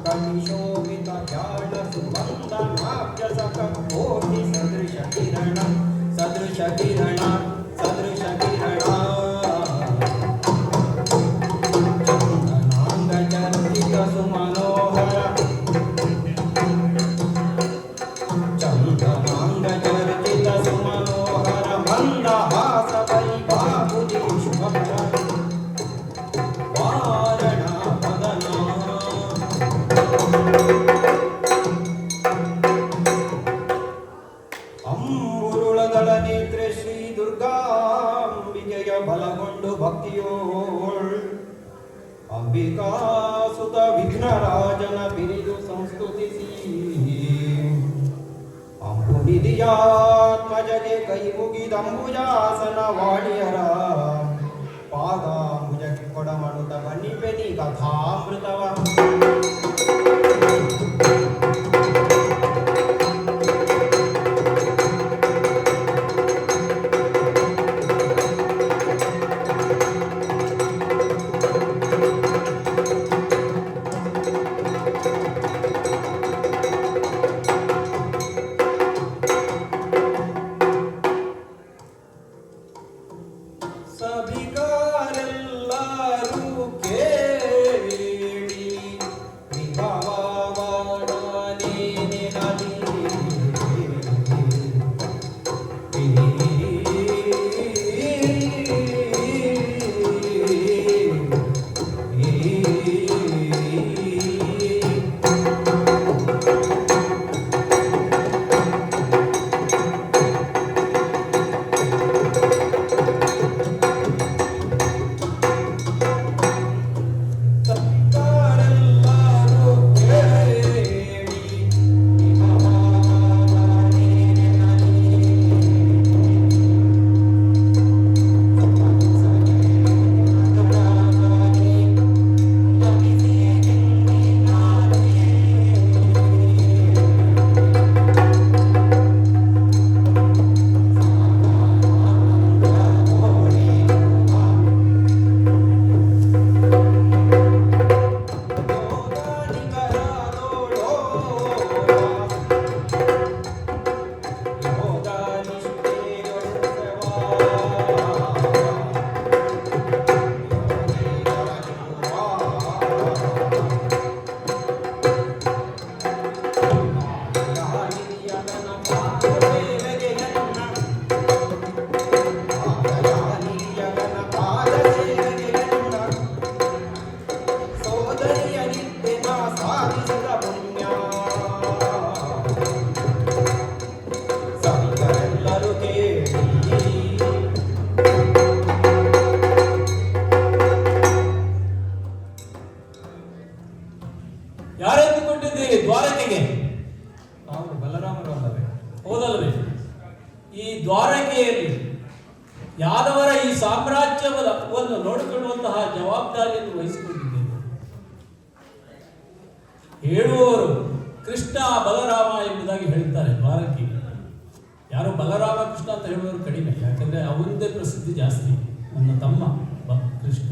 शोभित ज्ञान सुबंध नाट्य कोटि सदृश किरण सदृश किरण सदृश किरण चंदनांग चर्चित सुमनोहर चंदनांग चर्चित सुमनोहर मंदहास परिभावुति शुभकर वारणा वदना ಅಂಬುರುಳಗಳ ನೇತ್ರೆ ಶ್ರೀ ದುರ್ಗಾಂಬಿಕೆಯ ಬಲಗೊಂಡು ಭಕ್ತಿಯೋಳ್ ಅಂಬಿಕಾ ಸುತ ವಿಘ್ನರಾಜನ ಬಿರಿದು ಸಂಸ್ತುತಿಸಿ ಅಂಬುನಿಧಿಯಾತ್ಮಜಗೆ ಕೈ ಮುಗಿದಂಬುಜಾಸನ ವಾಣಿಯರ ಪಾದಾಂಬುಜಕ್ಕೆ ಕೊಡಮಡುತ್ತ ಬನ್ನಿಪೆನಿ ಕಥಾಮೃತವ ಯಾರೆಂದುಕೊಂಡಿದ್ದೀರಿ ದ್ವಾರಕೆಗೆ? ನಾವು ಬಲರಾಮರು ಅಲ್ಲವೇ? ಹೌದಲ್ವೇ? ಈ ದ್ವಾರಕೆಯಲ್ಲಿ ಯಾದವರ ಈ ಸಾಮ್ರಾಜ್ಯವನ್ನು ನೋಡಿಕೊಳ್ಳುವಂತಹ ಜವಾಬ್ದಾರಿಯನ್ನು ವಹಿಸಿಕೊಂಡಿದ್ದೇನೆ. ಹೇಳುವವರು ಕೃಷ್ಣ ಬಲರಾಮ ಎಂಬುದಾಗಿ ಹೇಳ್ತಾರೆ. ದ್ವಾರಕೆ ಯಾರು ಬಲರಾಮ ಕೃಷ್ಣ ಅಂತ ಹೇಳುವವರು ಕಡಿಮೆ, ಯಾಕಂದ್ರೆ ಅವರದ್ದೇ ಪ್ರಸಿದ್ಧಿ ಜಾಸ್ತಿ. ನನ್ನ ತಮ್ಮ ಕೃಷ್ಣ,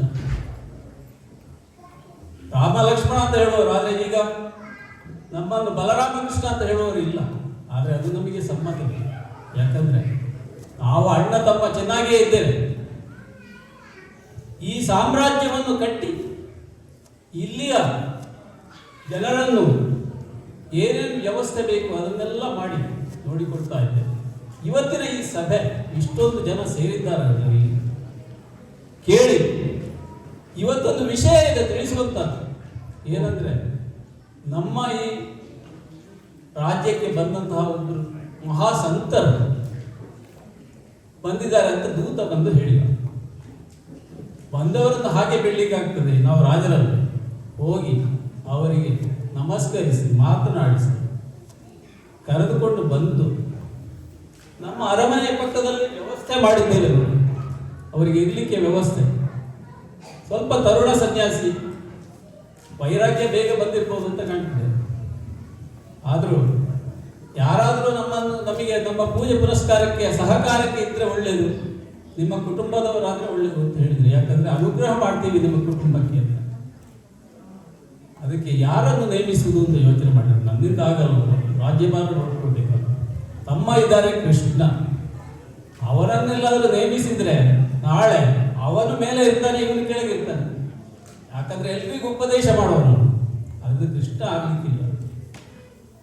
ರಾಮ ಲಕ್ಷ್ಮಣ ಅಂತ ಹೇಳುವವರು. ಆದರೆ ಈಗ ನಮ್ಮನ್ನು ಬಲರಾಮ ಕೃಷ್ಣ ಅಂತ ಹೇಳುವವರು ಇಲ್ಲ. ಆದರೆ ಅದು ನಮಗೆ ಸಮ್ಮತವಿಲ್ಲ, ಯಾಕಂದ್ರೆ ನಾವು ಅಣ್ಣ ತಮ್ಮ ಚೆನ್ನಾಗಿಯೇ ಇದ್ದೇವೆ. ಈ ಸಾಮ್ರಾಜ್ಯವನ್ನು ಕಟ್ಟಿ ಇಲ್ಲಿಯ ಜನರನ್ನು ಏನೇನು ವ್ಯವಸ್ಥೆ ಬೇಕು ಅದನ್ನೆಲ್ಲ ಮಾಡಿ ನೋಡಿಕೊಡ್ತಾ ಇದ್ದೇವೆ. ಇವತ್ತಿನ ಈ ಸಭೆ ಇಷ್ಟೊಂದು ಜನ ಸೇರಿದ್ದಾರೆ ಇಲ್ಲಿ ಕೇಳಿ ಇವತ್ತೊಂದು ವಿಷಯ ಇದೆ ತಿಳಿಸುವಂತ. ಏನಂದ್ರೆ ನಮ್ಮ ಈ ರಾಜ್ಯಕ್ಕೆ ಬಂದಂತಹ ಒಂದು ಮಹಾಸಂತರು ಬಂದಿದ್ದಾರೆ ಅಂತ ದೂತ ಬಂದು ಹೇಳಿದ. ಬಂದವರನ್ನು ಹಾಗೆ ಬಿಡ್ಲಿಕ್ಕಾಗ್ತದೆ? ನಾವು ರಾಜರಲ್ಲಿ ಹೋಗಿ ಅವರಿಗೆ ನಮಸ್ಕರಿಸಿ ಮಾತನಾಡಿಸಿ ಕರೆದುಕೊಂಡು ಬಂದು ನಮ್ಮ ಅರಮನೆಯ ಪಕ್ಕದಲ್ಲಿ ವ್ಯವಸ್ಥೆ ಮಾಡಿದ್ದೇವೆ. ಅವರಿಗೆ ಇರಲಿಕ್ಕೆ ವ್ಯವಸ್ಥೆ. ಸ್ವಲ್ಪ ತರುಣ ಸನ್ಯಾಸಿ, ವೈರಾಗ್ಯ ಬೇಗ ಬಂದಿರ್ಬೋದು ಅಂತ ಕಾಣ್ತದೆ. ಆದರೂ ಯಾರಾದರೂ ನಮಗೆ ನಮ್ಮ ಪೂಜೆ ಪುರಸ್ಕಾರಕ್ಕೆ ಸಹಕಾರಕ್ಕೆ ಇದ್ರೆ ಒಳ್ಳೆಯದು, ನಿಮ್ಮ ಕುಟುಂಬದವರಾದ್ರೆ ಒಳ್ಳೆಯದು ಅಂತ ಹೇಳಿದ್ರು. ಯಾಕಂದ್ರೆ ಅನುಗ್ರಹ ಮಾಡ್ತೀವಿ ನಿಮ್ಮ ಕುಟುಂಬಕ್ಕೆ ಅಂತ. ಅದಕ್ಕೆ ಯಾರನ್ನು ನೇಮಿಸುವುದು ಅಂತ ಯೋಚನೆ ಮಾಡಿದ್ರು. ನನ್ನಿಂದ ಆಗಲ್ಲ, ರಾಜ್ಯಭಾರ ನೋಡ್ಕೊಳ್ಬೇಕಲ್ಲ. ತಮ್ಮ ಇದ್ದಾರೆ ಕೃಷ್ಣ, ಅವರನ್ನೆಲ್ಲಾದರೂ ನೇಮಿಸಿದ್ರೆ ನಾಳೆ ಅವನ ಮೇಲೆ ಇರ್ತಾನೆ, ಇವನು ಕೆಳಗಿರ್ತಾನೆ. ಯಾಕಂದ್ರೆ ಎಲ್ರಿಗೂ ಉಪದೇಶ ಮಾಡೋನು, ಅದು ಕೃಷ್ಣ ಆಗ್ಲಿಕ್ಕಿಲ್ಲ.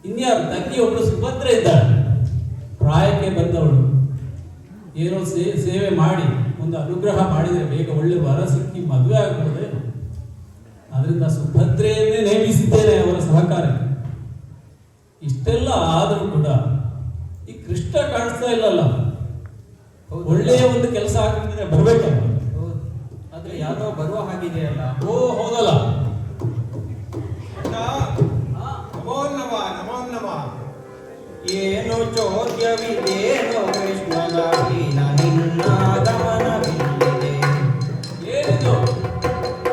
ಇನ್ಯಾರು ತಂಗಿ ಒಬ್ಬಳು ಸುಭದ್ರ ಇದ್ದಾಳೆ, ಪ್ರಾಯಕ್ಕೆ ಬಂದವಳು. ಏನೋ ಸೇವೆ ಮಾಡಿ ಒಂದು ಅನುಗ್ರಹ ಮಾಡಿದರೆ ಬೇಗ ಒಳ್ಳೆ ವರ ಸಿಕ್ಕಿ ಮದುವೆ ಆಗ್ಬೋದೇನು. ಅದರಿಂದ ಸುಭದ್ರೆಯನ್ನೇ ನೇಮಿಸಿದ್ದೇನೆ ಅವರ ಸಹಕಾರಕ್ಕೆ. ಇಷ್ಟೆಲ್ಲ ಆದರೂ ಕೂಡ ಈ ಕೃಷ್ಣ ಕಾಣಿಸ್ತಾ ಇಲ್ಲಲ್ಲ. ಒಳ್ಳೆಯ ಒಂದು ಕೆಲಸ ಆಗ್ತಿದ್ರೆ ಬರ್ಬೇಕಲ್ಲ. ಆದ್ರೆ ಯಾರೋ ಬರುವ ಹಾಗಿದೆಯಲ್ಲ. ಓ ಹೌದಲ್ಲ. ನಮೋ ನಮ ನಮೋ ನಮ. ಏನು ಚೋದ್ಯವಿದೇನೋ ಕೃಷ್ಣನ ಹೀನ ನಿನ್ನ ಗಮನವಿಲ್ಲಿದೆ. ಏನಿದು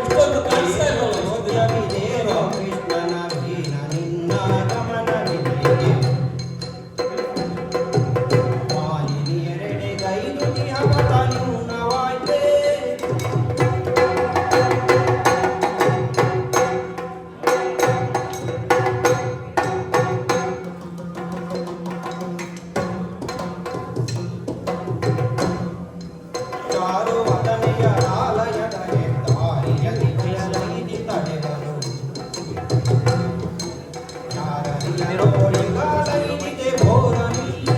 ಇಷ್ಟೊಂದು ಕಾಣಿಸ್ತಾ ಇಲ್ಲಲ್ಲ. ಚೋದ್ಯವಿದೇನೋ ಕೃಷ್ಣನ ಹೀನ ನಿನ್ನ ಗಮನವಿಲ್ಲಿದೆ. ಮಾಲಿನಿಯರೆಡೆ ಗೈದು ನಿಹಮತ ನ್ಯೂನವಾಯ್ತೆ. ಚಾರು ವದನೆಯ ಆಲಯದ ಹೆದ್ದಾರಿಯಲ್ಲಿ ಬಯಲೈದಿ ತಡೆವರು. ಯಾರರಿಯರೋಳಿಗಾಲೈದಿದೆ ಘೋರನಿಲ್ಲಿ.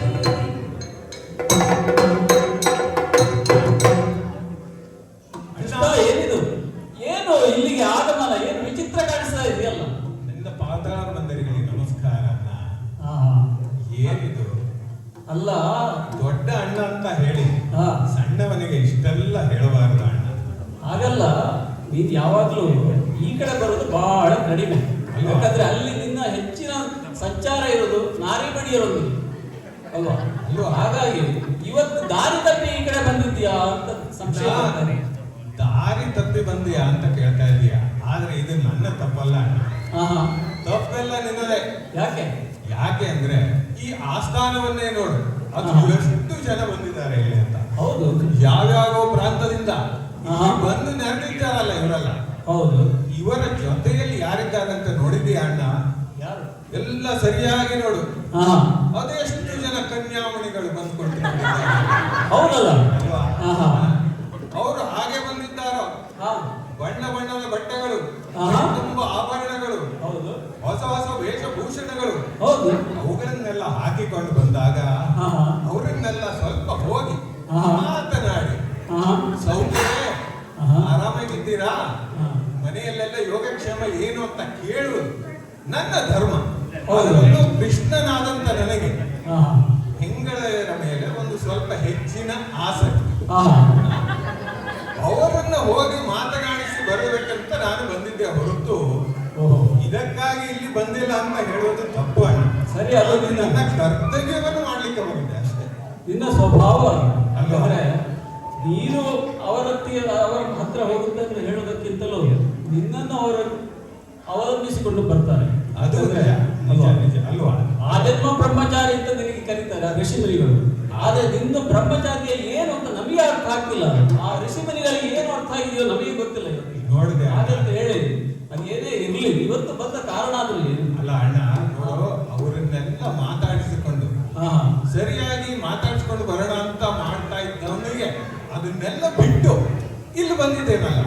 ಕೃಷ್ಣ ಏನಿದು? ಏನು ಇಲ್ಲಿಗೆ ಆಗಮನ? ಏನು ವಿಚಿತ್ರ ಕಾಣಿಸ್ತಾ ಇದೆಯಲ್ಲ. ನನ್ನ ಪಾತಾಳ ಮಂದಿರಗಳಿಗೆ ನಮಸ್ಕಾರ ಅಣ್ಣ. ಏನಿದು? ಅಲ್ಲ, ದೊಡ್ಡ ಅಣ್ಣ ಅಂತ ಹೇಳಿ ಹಾ, ಸಣ್ಣವನಿಗೆ ಇಷ್ಟೆಲ್ಲ ಹೇಳಬಾರದು ಅಣ್ಣ. ಹಾಗಲ್ಲ. ನೀನು ಯಾವಾಗ್ಲೂ ಈ ಕಡೆ ಬರೋದು ಬಹಳ ಕಡಿಮೆ. ಯಾಕಂದ್ರೆ ಅಲ್ಲಿ ನಿನ್ನ ಹೆಚ್ಚಿನ ಸಂಚಾರ ಇರೋದು ನಾರಿಮಣಿಯರೊಂದಿಗೆ ಅಲ್ವಾ? ಅಲ್ವಾ? ಹಾಗಾಗಿ ಇವತ್ತು ದಾರಿ ತಪ್ಪಿ ಈ ಕಡೆ ಬಂದಿದ್ಯಾ ಅಂತ ಸಂಶಯ ಮಾಡ್ತಾನೆ. ದಾರಿ ತಪ್ಪಿ ಬಂದಿಯಾ ಅಂತ ಕೇಳ್ತಾ ಇದೀಯಾ? ಆದ್ರೆ ಇದು ನನ್ನ ತಪ್ಪಲ್ಲ ಅಣ್ಣ. ಆಹಾ, ತಪ್ಪೆಲ್ಲ ನಿನ್ನದೇ. ಯಾಕೆ? ಯಾಕೆ ಅಂದ್ರೆ ಈ ಆಸ್ಥಾನವನ್ನೇ ನೋಡು, ಅದು ಹಾ. ಎಷ್ಟು ಜನ ಬಂದಿದ್ದಾರೆ ಇಲ್ಲಿ ಅಂತ. ಹೌದು ಯಾವ್ಯಾವ ಪ್ರಾಂತದಿಂದ ಹಾ. ಬಂದು ನೆರೆದಿದ್ದಾರಲ್ಲ ಇವರೆಲ್ಲ. ಹೌದು. ಇವರ ಜೊತೆಯಲ್ಲಿ ಯಾರಿದ್ದಾರಂತ ನೋಡಿದೀಯ ಅಣ್ಣ? ಯಾರು? ಎಲ್ಲ ಸರಿಯಾಗಿ ನೋಡು. ಆಹಾ, ಅದೆಷ್ಟು ಜನ ಕನ್ಯಾಮಣಿಗಳು ಬಂದ್ಕೊಳ್ತಾರೆ. ಹೌದಲ್ಲ. ಅಲ್ವಾ? ಆಹಾ, ಅವರು ಹಾಗೆ ಬಂದಿದ್ದಾರೋ, ಹಾ, ಬಣ್ಣ ಬಣ್ಣದ ಬಟ್ಟೆಗಳು, ಆಹಾ. ತುಂಬಾ ಆಭರಣಗಳು, ಹೌದು ಹೊಸ ಹೊಸ ವೇಷಭೂಷಣಗಳು, ಹೌದು. ಅವುಗಳನ್ನೆಲ್ಲ ಹಾಕಿಕೊಂಡು ಬಂದಾಗ ಆಹಾ, ಅವರನ್ನೆಲ್ಲ ಸ್ವಲ್ಪ ಹೋಗಿ ಆಹಾ. ಮಾತನಾಡಿ, ಆಹಾ, ಸೌಖ್ಯವೇ, ಆಹಾ. ಆರಾಮಾಗಿದ್ದೀರಾ, ಹಾ. ಮನೆಯಲ್ಲೆಲ್ಲ ಯೋಗಕ್ಷೇಮ ಏನು ಅಂತ ಕೇಳುವುದು ನನ್ನ ಧರ್ಮ. ಹೌದು. ಅದರಲ್ಲೂ ಕೃಷ್ಣನಾದಂತ ನನಗೆ ಆಹಾ, ಹೆಂಗಳರ ಮೇಲೆ ಒಂದು ಸ್ವಲ್ಪ ಹೆಚ್ಚಿನ ಆಸಕ್ತಿ. ಆಹಾ. ಅವರನ್ನ ಹೋಗಿ ಮಾತನಾಡಿಸಿ ಬರಬೇಕಂತ ನಾನು ಬಂದಿದ್ದೆ ಹೊರತು ಓಹೋ, ಇದಕ್ಕಾಗಿ ಇಲ್ಲಿ ಬಂದಿಲ್ಲ ಅಂತ ಹೇಳುವುದು ತಪ್ಪು ಅಣ್ಣ. ಸರಿ, ಅದು ಅದು ನನ್ನ ಕರ್ತವ್ಯವನ್ನು ಮಾಡ್ಲಿಕ್ಕೆ ಹೋಗಿದ್ದೆ ಅಷ್ಟೇ. ನಿನ್ನ ಸ್ವಭಾವ. ಅಲ್ವಾ? ಅಂದ್ರೆ ನೀನು ಅವರ ಹತ್ರ ಹೋಗುದಂದ್ರೆ ಹೇಳೋದಕ್ಕಿಂತಲೂ ನಿನ್ನನ್ನು ಅವರು ಅವಲಂಬಿಸಿಕೊಂಡು ಬರ್ತಾರೆ. ಅದು ಅಂದ್ರೆ ನಿಜ, ಅಲ್ವಾ? ನಿಜ, ಅಲ್ವಾ? ಆಜನ್ಮ ಬ್ರಹ್ಮಚಾರಿ ಅಂತ ನಿನಗೆ ಕರೀತಾರೆ ಆ ಋಷಿಮುನಿಗಳು. ಆದ್ರೆ ನಿನ್ನ ಬ್ರಹ್ಮಚಾರಿಯ ಏನು ಅಂತ ನಮಗೆ ಅರ್ಥ ಆಗ್ತಿಲ್ಲ. ಆ ಋಷಿಮುನಿಗಳಿಗೆ ಏನು ಅರ್ಥ ಆಗಿದೆಯೋ ನಮಗೆ ಗೊತ್ತಿಲ್ಲ ಇವತ್ತಿಗೆ. ನೋಡಿದೆ ಹಾಗಂತ ಹೇಳಿ ಅದೇನೇ ಇರ್ಲಿ, ಇವತ್ತು ಬಂದ ಕಾರಣ ಆದ್ರೂ ಏನು? ಅಲ್ಲ ಅಣ್ಣ, ನೋಡು, ಅವರನ್ನೆಲ್ಲ ಮಾತಾಡಿಸಿಕೊಂಡು ಆಹಾ, ಸರಿಯಾಗಿ ಮಾತಾಡಿಸ್ಕೊಂಡು ಬರೋಣ ಅಂತ ಮಾಡ್ತಾ ಇದ್ದವನಿಗೆ ಅದನ್ನೆಲ್ಲ ಬಿಟ್ಟು ಇಲ್ಲಿ ಬಂದಿದ್ದೇನಲ್ಲ,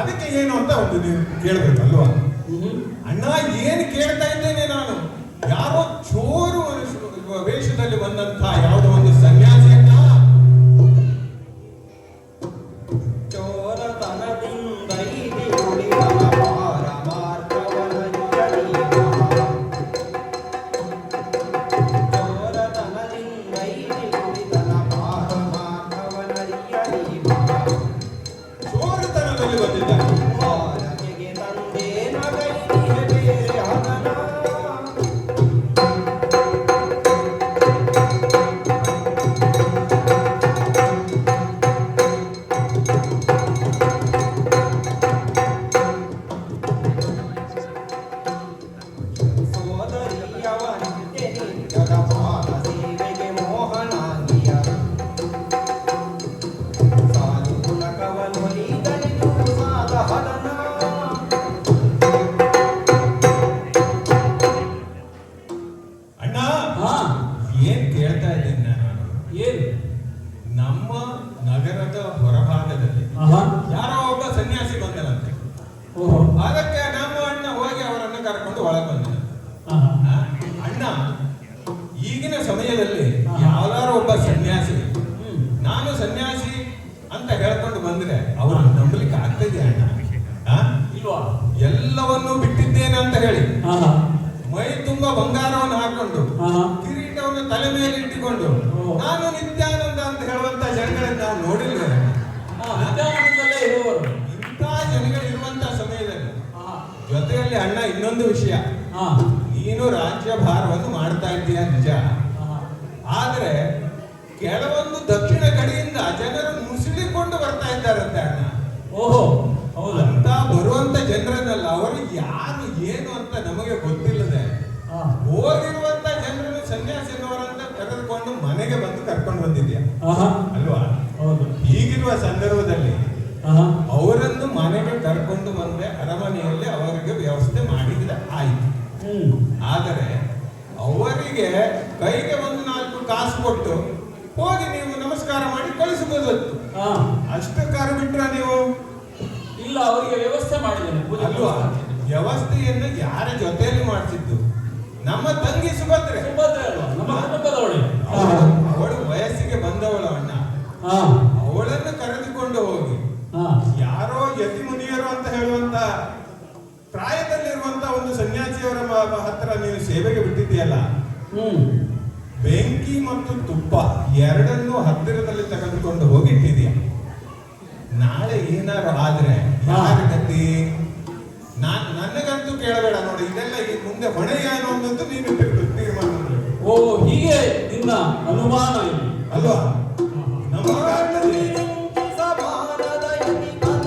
ಅದಕ್ಕೆ ಏನು ಅಂತ ಒಂದು ನೀವು ಕೇಳ್ಬೇಕಲ್ವಾ? ಅಣ್ಣ, ಏನು ಕೇಳ್ತಾ ಇದ್ದೇನೆ ನಾನು? ಯಾರೋ ಚೋರು ವೇಷದಲ್ಲಿ ಬಂದಂತ ಯಾವುದೋ ಒಂದು ಸನ್ಯಾಸಿಯನ್ನ ಚೋರತನದಿಂದ ಇದಿ ಉಳಿವನ ಪಾರಮಾರ್ಥವನರಿಯಲೀಗ. ಚೋರತನದಿಂದ ಇದಿ ಉಳಿವನ ಪಾರಮಾರ್ಥವನರಿಯಲೀಗ. ಚೋರತನದಲ್ಲಿ ಬಂದಿದ್ದಾರೆ. ಭಾರತಿಗೆ ತಂದೇನ ಗೈರಿಯ ಬೇರೆ ಹಗನ. ಹೇಳ್ಕೊಂಡು ಒಳಗೆ ಬಂದ. ಆಹಾ. ಅಣ್ಣ ಈಗಿನ ಸಮಯದಲ್ಲಿ ಆಹಾ. ಯಾವ್ದಾರು ಒಬ್ಬ ಸನ್ಯಾಸಿ ಹ್ಮ್. ನಾನು ಸನ್ಯಾಸಿ ಅಂತ ಹೇಳ್ಕೊಂಡು ಬಂದ್ರೆ ಅವರು ನಂಬಲಿಕ್ಕೆ ಆಗ್ತದೆ ಅಣ್ಣ? ಇಲ್ವಾ? ಎಲ್ಲವನ್ನೂ ಬಿಟ್ಟಿದ್ದೇನೆ ಅಂತ ಹೇಳಿ ಆಹಾ. ಮೈ ತುಂಬಾ ಬಂಗಾರವನ್ನು ಹಾಕೊಂಡು ಆಹಾ. ಕಿರೀಟವನ್ನು ತಲೆ ಮೇಲೆ ಇಟ್ಟುಕೊಂಡು ಓ. ನಾನು ನಿತ್ಯಾನಂದ ಅಂತ ಹೇಳುವಂತ ಜನಗಳನ್ನು ನಾವು ನೋಡಿಲ್ವೇ? ನಿತ್ಯಾನಂದದಲ್ಲೇ ಇರುವವರು. ಇಂಥ ಜನಗಳು ಇರುವಂತ ಸಮಯದಲ್ಲಿ ಆಹಾ. ಜೊತೆಯಲ್ಲಿ ಅಣ್ಣ ಇನ್ನೊಂದು ವಿಷಯ, ಹಾ. ನೀನು ರಾಜ್ಯ ಭಾರವನ್ನು ಮಾಡ್ತಾ ಇದ್ದೀಯ ನಿಜ, ಆಹಾ. ಆದ್ರೆ ಕೆಲವೊಂದು ದಕ್ಷಿಣ ಕಡೆಯಿಂದ ಜನರು ಮುಸುಳಿಕೊಂಡು ಬರ್ತಾ ಇದ್ದಾರಂತೆ ಅಣ್ಣ. ಓಹೋ, ಹೌದಾ? ಅಂತ ಬರುವಂತ ಜನರನ್ನೆಲ್ಲ ಅವರು ಯಾರು ಏನು ಅಂತ ನಮಗೆ ಗೊತ್ತಿಲ್ಲದೆ ಹಾ. ಹೋಗಿರುವಂತ ಜನರನ್ನು ಸನ್ಯಾಸಿನವರಂತ ಕರೆದುಕೊಂಡು ಮನೆಗೆ ಬಂದು ಕರ್ಕೊಂಡು ಬಂದಿದ್ಯಾ ಆಹಾ. ಅಲ್ವಾ? ಹೌದು. ಹೀಗಿರುವ ಸಂದರ್ಭದಲ್ಲಿ ಆಹಾ. ಅವರನ್ನು ಮನೆಗೆ ಕರ್ಕೊಂಡು ಬಂದ್ರೆ ಅರಮನೆಯಲ್ಲಿ ಅವರಿಗೆ ವ್ಯವಸ್ಥೆ ಮಾಡಿದ್ರೆ ಆಯ್ತು. ಹ್ಮ್. ಆದರೆ ಅವರಿಗೆ ಕೈಗೆ ಒಂದು 4 ಕಾಸು ಕೊಟ್ಟು ಹೋಗಿ ನೀವು ನಮಸ್ಕಾರ ಮಾಡಿ ಕಳಿಸಬಹುದಿತ್ತು. ಹಾ. ಅಷ್ಟು ಕಾರು ಬಿಟ್ರ ನೀವು? ಇಲ್ಲ, ಅವರಿಗೆ ವ್ಯವಸ್ಥೆ ಮಾಡಿದ್ದೇನೆ ಪೂಜೆ. ಅಲ್ವಾ? ವ್ಯವಸ್ಥೆಯನ್ನು ಯಾರ ಜೊತೆಯಲ್ಲಿ ಮಾಡಿಸಿದ್ದು? ನಮ್ಮ ತಂಗಿ ಸುಭದ್ರೆ. ಸುಭದ್ರೆ ಅಲ್ವಾ? ನಮ್ಮ ಕುಟುಂಬದವಳೆ. ಅವಳು ವಯಸ್ಸಿಗೆ ಬಂದವಳು ಅಣ್ಣ. ಹಾ. ಅವಳನ್ನು ಕರೆದುಕೊಂಡು ಹೋಗಿ ಹಾ. ಯಾರೋ ಯತಿ ಮುನಿಯರು ಅಂತ ಹೇಳುವಂತ ಪ್ರಾಯದಲ್ಲಿರುವಂತ ಒಂದು ಸನ್ಯಾಸಿಯವರ ಹತ್ರ ನೀನು ಸೇವೆಗೆ ಬಿಟ್ಟಿದ್ದೀಯಲ್ಲ, ಹ್ಮ್. ಬೆಂಕಿ ಮತ್ತು ತುಪ್ಪ ಎರಡನ್ನೂ ಹತ್ತಿರದಲ್ಲಿ ತೆಗೆದುಕೊಂಡು ಹೋಗಿ ಇಟ್ಟಿದೀಯ. ನಾಳೆ ಏನಾರು ಆದ್ರೆ ಯಾರ ಗತಿ? ನನಗಂತೂ ಕೇಳಬೇಡ ನೋಡಿ, ಇದೆಲ್ಲ ಈ ಮುಂದೆ ಹೊಣೆ ಏನು ಅನ್ನೋದು ನೀನು ತೀರ್ಮಾನ ಮಾಡು. ಓ, ಹೀಗೆ ನಿನ್ನ ಅನುಮಾನ ಇಲ್ಲಿ ಅಲ್ವಾ? ನಮಗಾಗಲಿ ಸಮಾನದ ಯತಿತನ.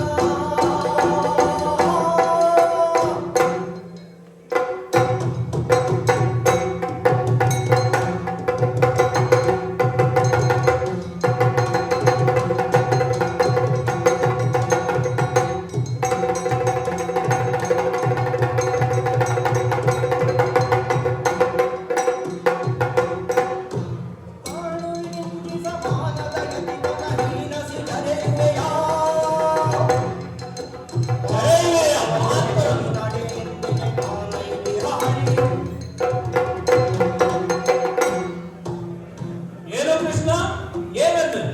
ಸಮಾನದ ಯತಿತನ ಹೀನಸಿದರೆವೆಯ. ನಡೆಯಿಂದಿನ ಕಾಲೈಲಿ ಹಾಡಿ. ಏನು ಕೃಷ್ಣ, ಏನಂದ್ರೆ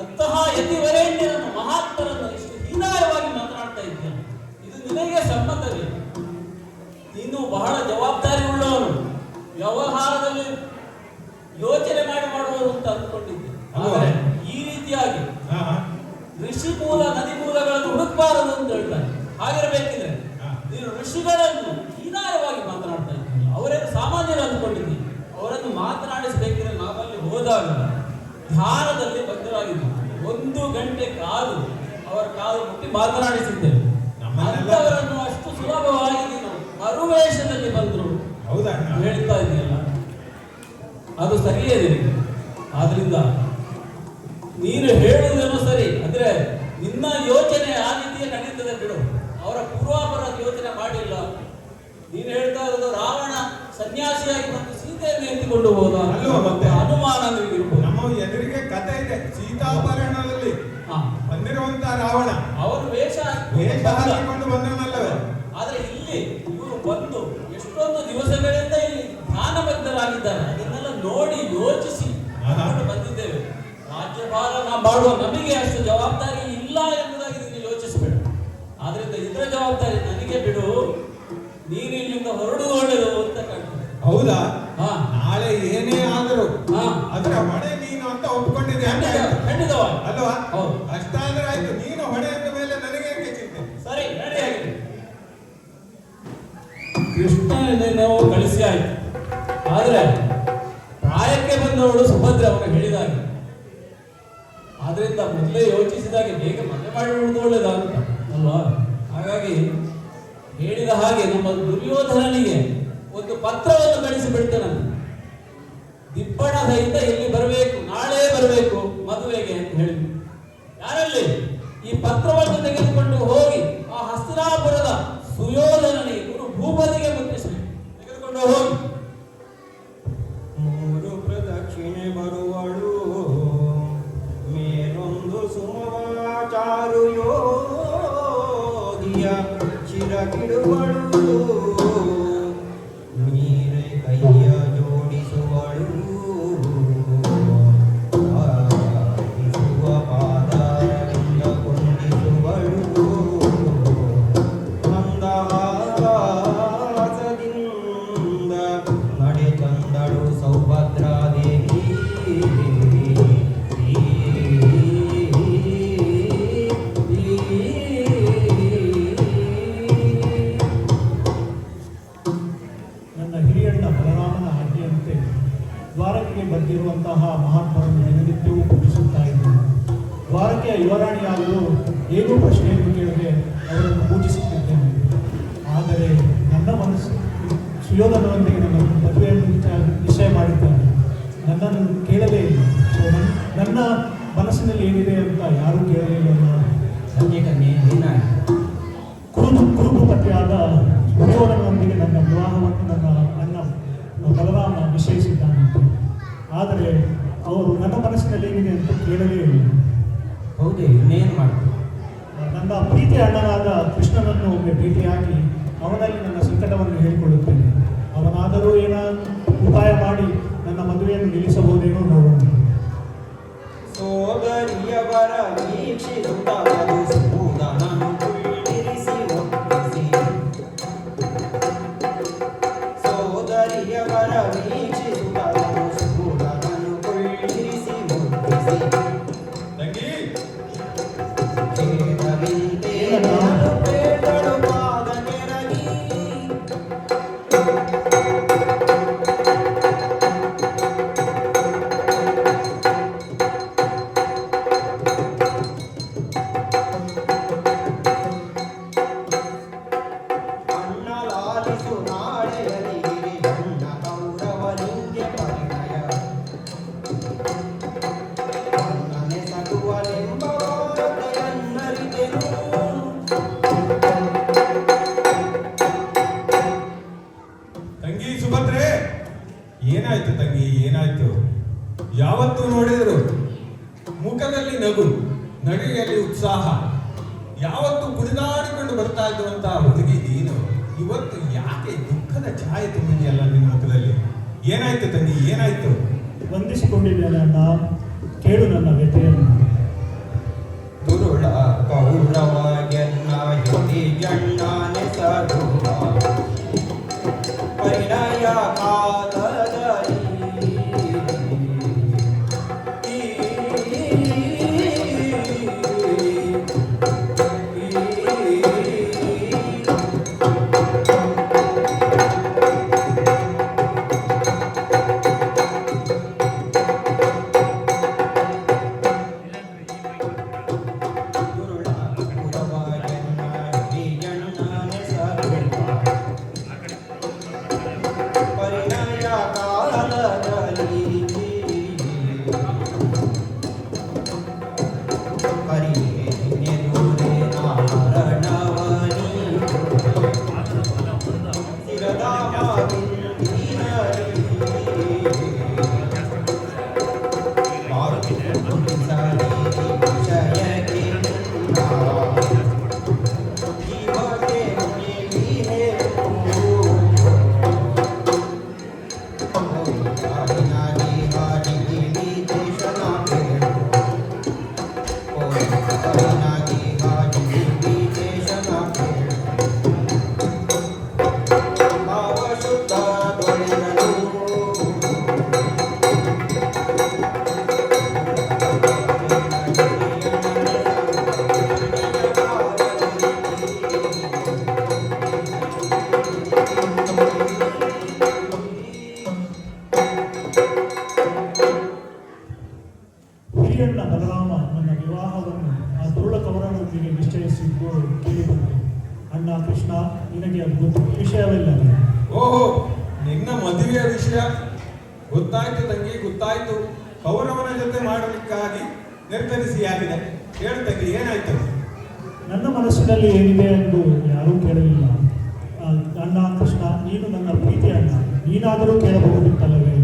ಅಂತಹ ಯತಿವರೇಣ್ಯರನ್ನು ಮಹಾತ್ಮರನ್ನು ಇಷ್ಟು ಹೀನಾಯವಾಗಿ ಮಾತನಾಡ್ತಾ ಇದ್ದೇನೆ. ಇದು ನಿನಗೆ ಸಮ್ಮತವೇ? ನೀನು ಬಹಳ ಜವಾಬ್ದಾರಿ ಉಳ್ಳವನು, ವ್ಯವಹಾರದಲ್ಲಿ ಯೋಚನೆ ಮಾಡುವವರು ಅಂತ ಅಂದ್ಕೊಂಡಿದ್ದೆ. ಆದರೆ ಈ ರೀತಿಯಾಗಿ ಋಷಿ ಮೂಲ ನದಿ ಮೂಲಗಳನ್ನು ಹುಡುಕಬಾರದು ಅಂತ ಹೇಳ್ತಾರೆ. ಹಾಗಿರಬೇಕಿದ್ರೆ ನೀನು ಋಷಿಗಳನ್ನು ಹೀನಾಯವಾಗಿ ಮಾತನಾಡ್ತಾ ಇದ್ದೀನಿ. ಅವರೇನು ಸಾಮಾನ್ಯರು ಅಂದ್ಕೊಂಡಿದ್ದೀನಿ. ಅವರನ್ನು ಮಾತನಾಡಿಸಬೇಕಿದ್ರೆ ನಾವಲ್ಲಿ ಹೋದಾಗ ಧ್ಯಾನದಲ್ಲಿ ಬದ್ಧರಾಗಿದ್ದೀವಿ. 1 ಗಂಟೆ ಕಾದು ಅವರ ಕಾಲು ಮುಟ್ಟಿ ಮಾತನಾಡಿಸಿದ್ದೇವೆ. ಅಂಥವರನ್ನು ಅಷ್ಟು ಸುಲಭವಾಗಿ ನೀನು ಮರುವೇಷದಲ್ಲಿ ಬಂದರು ಹೌದಾ ಅಣ್ಣ? ಹೇಳ್ತಾ ಇದೆಯಲ್ಲ, ಅದು ಸರಿಯೇ ನಿನಗೆ. ಆದ್ರಿಂದ ನೀನು ಹೇಳುವುದೇನೋ ಸರಿ, ಅಂದ್ರೆ ನಿನ್ನ ಯೋಚನೆ ಆ ರೀತಿಯ ನಡೀತದೆ ಬಿಡು. ಅವರ ಪೂರ್ವಾಪರ ಯೋಚನೆ ಮಾಡಿಲ್ಲ. ನೀನು ಹೇಳ್ತಾ ಇರೋದು ರಾವಣ ಸನ್ಯಾಸಿಯಾಗಿ ಬಂದು ಸೀತೆಯನ್ನು ಎತ್ತಿಕೊಂಡು ಹೋದ ಅಲ್ವಾ? ಮತ್ತೆ ಅನುಮಾನ ನಿನಗಿರ್ಬೋದು. ನಮ್ಮ ಎದುರಿಗೆ ಕಥೆ ಇದೆ. ಸೀತಾಭರಣದಲ್ಲಿ ಬಂದಿರುವಂತ ರಾವಣ ಅವರು ವೇಷ ಹಾಕಿಕೊಂಡು ಬಂದವನಲ್ಲವೇ? ಆದ್ರೆ ಇಲ್ಲಿ ಇವರು ಬಂದು ಎಷ್ಟೊಂದು ದಿವಸಗಳಿಂದ ಇಲ್ಲಿ ಧ್ಯಾನಬದ್ಧರಾಗಿದ್ದಾರೆ. ಅದನ್ನೆಲ್ಲ ನೋಡಿ ಯೋಚಿಸಿ ನಾವು ಬಂದಿದ್ದೇವೆ. ರಾಜ್ಯಭಾರ ಮಾಡುವ ನಮಗೆ ಅಷ್ಟು ಜವಾಬ್ದಾರಿ ಇಲ್ಲ ಎಂಬುದಾಗಿ ನೀನು ಯೋಚಿಸಬೇಡ. ಆದ್ರಿಂದ ಇದರ ಜವಾಬ್ದಾರಿ ನನಗೆ ಬಿಡು. ನೀನು ಇಲ್ಲಿಂದ ಹೊರಡುವುದು ಒಳ್ಳೆಯದು ಅಂತ ಕಾಣ್ತದೆ. ಹೌದಾ? ಹಾ. ನಾಳೆ ಏನೇ ಆದರೂ ಹಾ. ಅದರ ಹೊಣೆ ನೀನು ಅಂತ ಒಪ್ಕೊಂಡಿದ್ದೆ ಖಂಡಿತವಾಗಿ ಅಲ್ವಾ? ಹೌದು. ಅಷ್ಟಾದ್ರೆ ಆಯ್ತು. ನೀನು ಹೊಣೆ ಅಂದ ಮೇಲೆ ನನಗೆ ಯಾಕೆ ಚಿಂತೆ? ಸರಿ, ರೆಡಿಯಾಗಿದೆ. ಕೃಷ್ಣನನ್ನು ಕಳಿಸಿ ಆಯ್ತು. ಆದ್ರೆ ಪ್ರಾಯಕ್ಕೆ ಬಂದವಳು ಸುಭದ್ರೆ ಅವನು ಹೇಳಿದಾಗ, ಆದ್ರಿಂದ ಮೊದಲೇ ಯೋಚಿಸಿದಾಗೆ ಬೇಗ ಮದುವೆ ಮಾಡಿ ಬಿಡುವುದು ಒಳ್ಳೇದಾಗುತ್ತ ಅಲ್ವಾ? ಹಾಗಾಗಿ ಹೇಳಿದ ಹಾಗೆ ನಮ್ಮ ದುರ್ಯೋಧನನಿಗೆ ಒಂದು ಪತ್ರವನ್ನು ಕಳಿಸಿಬಿಡ್ತೇನಂತೆ. ದಿಬ್ಬಣ ಸಹಿತ ಇಲ್ಲಿ ಬರಬೇಕು, ನಾಳೆ ಬರಬೇಕು ಮದುವೆಗೆ ಅಂತ ಹೇಳಿ. ಯಾರಲ್ಲಿ ಈ ಪತ್ರವನ್ನು ತೆಗೆದುಕೊಂಡು ಹೋಗಿ ಆ ಹಸ್ತಿನಾಪುರದ ಸುಯೋಧನನಿಗೆ ಗುರು ಭೂಪತಿಗೆ ಮುಟ್ಟಿಸಬೇಕು. ತೆಗೆದುಕೊಂಡು ಹೋಗಿ 3 ಪ್ರದಕ್ಷಿಣೆ ಬರುವಳು, ಮೇಲೊಂದು ಸುಮವಾಚಾರು ಯೋಗಿಯ ಚಿರಗಿಡುವಳು. ನನ್ನ ಹಿರಿಯಣ್ಣ ಬಲರಾಮನ ಆಜ್ಞೆಯಂತೆ ದ್ವಾರಕೆಗೆ ಬಂದಿರುವಂತಹ ಮಹಾತ್ಮರನ್ನು ದಿನನಿತ್ಯವೂ ಪೂಜಿಸುತ್ತಾ ಇದ್ದೇನೆ. ದ್ವಾರಕೆಯ ಯುವರಾಣಿಯಾಗಲು ಏನೂ ಪ್ರಶ್ನೆಯನ್ನು ಕೇಳದೆ ಅವರನ್ನು ಪೂಜಿಸುತ್ತಿದ್ದೇನೆ. ಆದರೆ ನನ್ನ ಮನಸ್ಸು ಸುಯೋಧನರೊಂದಿಗೆ ನನ್ನ ಮದುವೆಯನ್ನು ನಿಶ್ಚಯ ಮಾಡಿದ್ದಾನೆ. ನನ್ನನ್ನು ಕೇಳಲೇ ಇಲ್ಲ. ಸೊ ನನ್ನ ಮನಸ್ಸಿನಲ್ಲಿ ಏನಿದೆ ಅಂತ ಯಾರೂ ಕೇಳಲಿಲ್ಲ. ಕುರುಬು ಪತಿಯಾದ ದುರ್ಯೋಧನನೊಂದಿಗೆ ನನ್ನ ವಿವಾಹವನ್ನು ನನ್ನ ಅಣ್ಣ ಬಲರಾಮ ನಿಶ್ಚಯಿಸಿದ್ದಾನಂತೆ. ಆದರೆ ಅವರು ನನ್ನ ಮನಸ್ಸಿನಲ್ಲಿ ಏನಿದೆ ಅಂತ ಕೇಳಲೇ ಇಲ್ಲ. ಹೌದೇ, ಇನ್ನೇನು ಮಾಡ್ತೀವಿ? ನನ್ನ ಪ್ರೀತಿಯ ಅಣ್ಣನಾದ ಕೃಷ್ಣನನ್ನು ಒಮ್ಮೆ ಭೇಟಿಯಾಗಿ ಅವನಲ್ಲಿ ನನ್ನ ಸಂಕಟವನ್ನು ಹೇಳಿಕೊಳ್ಳುತ್ತೇನೆ. ಅವನಾದರೂ ಉಪಾಯ ಮಾಡಿ ನನ್ನ ಮದುವೆಯನ್ನು ನಿಲ್ಲಿಸಬಹುದೇನೋ ನೋಡೋಣ. ಸೋದರಿಯವರ ವೀಕ್ಷಿಸುತ್ತ ಮಧುಸೂದನನು ಕುಳ್ಳಿರಿಸಿ ಒಪ್ಪಿಸಿ. ಸೋದರಿಯವರ ವೀಕ್ಷಿಸುತ್ತ ಮಧುಸೂದನನು ಕುಳ್ಳಿರಿಸಿ ಒಪ್ಪಿಸಿ. ತಂಗಿ ಛೇದವಿಲ್ಲದೆ ನಾನು ಬೇಡಳು ಪಾದ ಕೆರಗಿ. ಅಣ್ಣಲಾಲಿಸು ನಾಳೆಯಲಿ ಅಣ್ಣ ಕೌರವನಿಗೆ ಪರಿಣಯ. ಅನ್ನನೆ ಸಗುವಲೆಂಬ ವಾರ್ತೆಯನ್ನರಿತೆನು. ತಂಗಿ ಸುಭದ್ರೆ, ಏನಾಯ್ತು ತಂಗಿ, ಏನಾಯ್ತು? ಯಾವತ್ತು ನೋಡಿದ್ರು ಮುಖದಲ್ಲಿ ನಗು, ನಡೆಯಲ್ಲಿ ಉತ್ಸಾಹ, ಯಾವತ್ತು ಕುಣಿದಾಡಿಕೊಂಡು ಬರ್ತಾ ಇದ್ದಂತಹ ಹುಡುಗಿ ನೀನು ಇವತ್ತು ಯಾಕೆ ದುಃಖದ ಛಾಯೆ ತುಂಬಿದೆಯಲ್ಲ ನಿನ್ನ ಮುಖದಲ್ಲಿ? ಏನಾಯ್ತು ತಂಗಿ, ಏನಾಯ್ತು? ವಂದಿಸಿಕೊಂಡಿದ್ದೇನೆ ಅಣ್ಣ, ಕೇಳು ನನ್ನ ವ್ಯಥೆಯನ್ನು. ದುರುಳ ಕೌರವಗೆನ್ನ ಹಿರಿಯಣ್ಣನೆ ಸಗುವ ಪರಿಣಯ ಕಾಲದಲ್ಲಿ ಹಿರಿಯಣ್ಣ ಬಲರಾಮ ನನ್ನ ವಿವಾಹವನ್ನು ಆ ದುರುಳ ಕೌರವರೊಂದಿಗೆ ನಿಶ್ಚಯಿಸಿದ್ದು ಕೇಳಿಬಂತು. ಅಣ್ಣ ಕೃಷ್ಣ, ನಿನಗೆ ಅದು ವಿಷಯವಿಲ್ಲ. ಓಹೋ, ನಿನ್ನ ಮದುವೆಯ ವಿಷಯ ಗೊತ್ತಾಯ್ತು ತಂಗಿ, ಗೊತ್ತಾಯ್ತು. ಕೌರವನ ಜೊತೆ ಮಾಡಲಿಕ್ಕಾಗಿ ನಿರ್ಧರಿಸಿಯಾಗಿದೆ. ಹೇಳು ತಂಗಿ, ಏನಾಯ್ತು? ನನ್ನ ಮನಸ್ಸಿನಲ್ಲಿ ಏನಿದೆ ಎಂದು ಯಾರೂ ಕೇಳಲಿಲ್ಲ. ಅಣ್ಣ ಕೃಷ್ಣ, ನೀನು ನನ್ನ ಪ್ರೀತಿ ಅಣ್ಣ, ನೀನಾದರೂ ಕೇಳಬಹುದಿತ್ತಲ್ಲವೇ?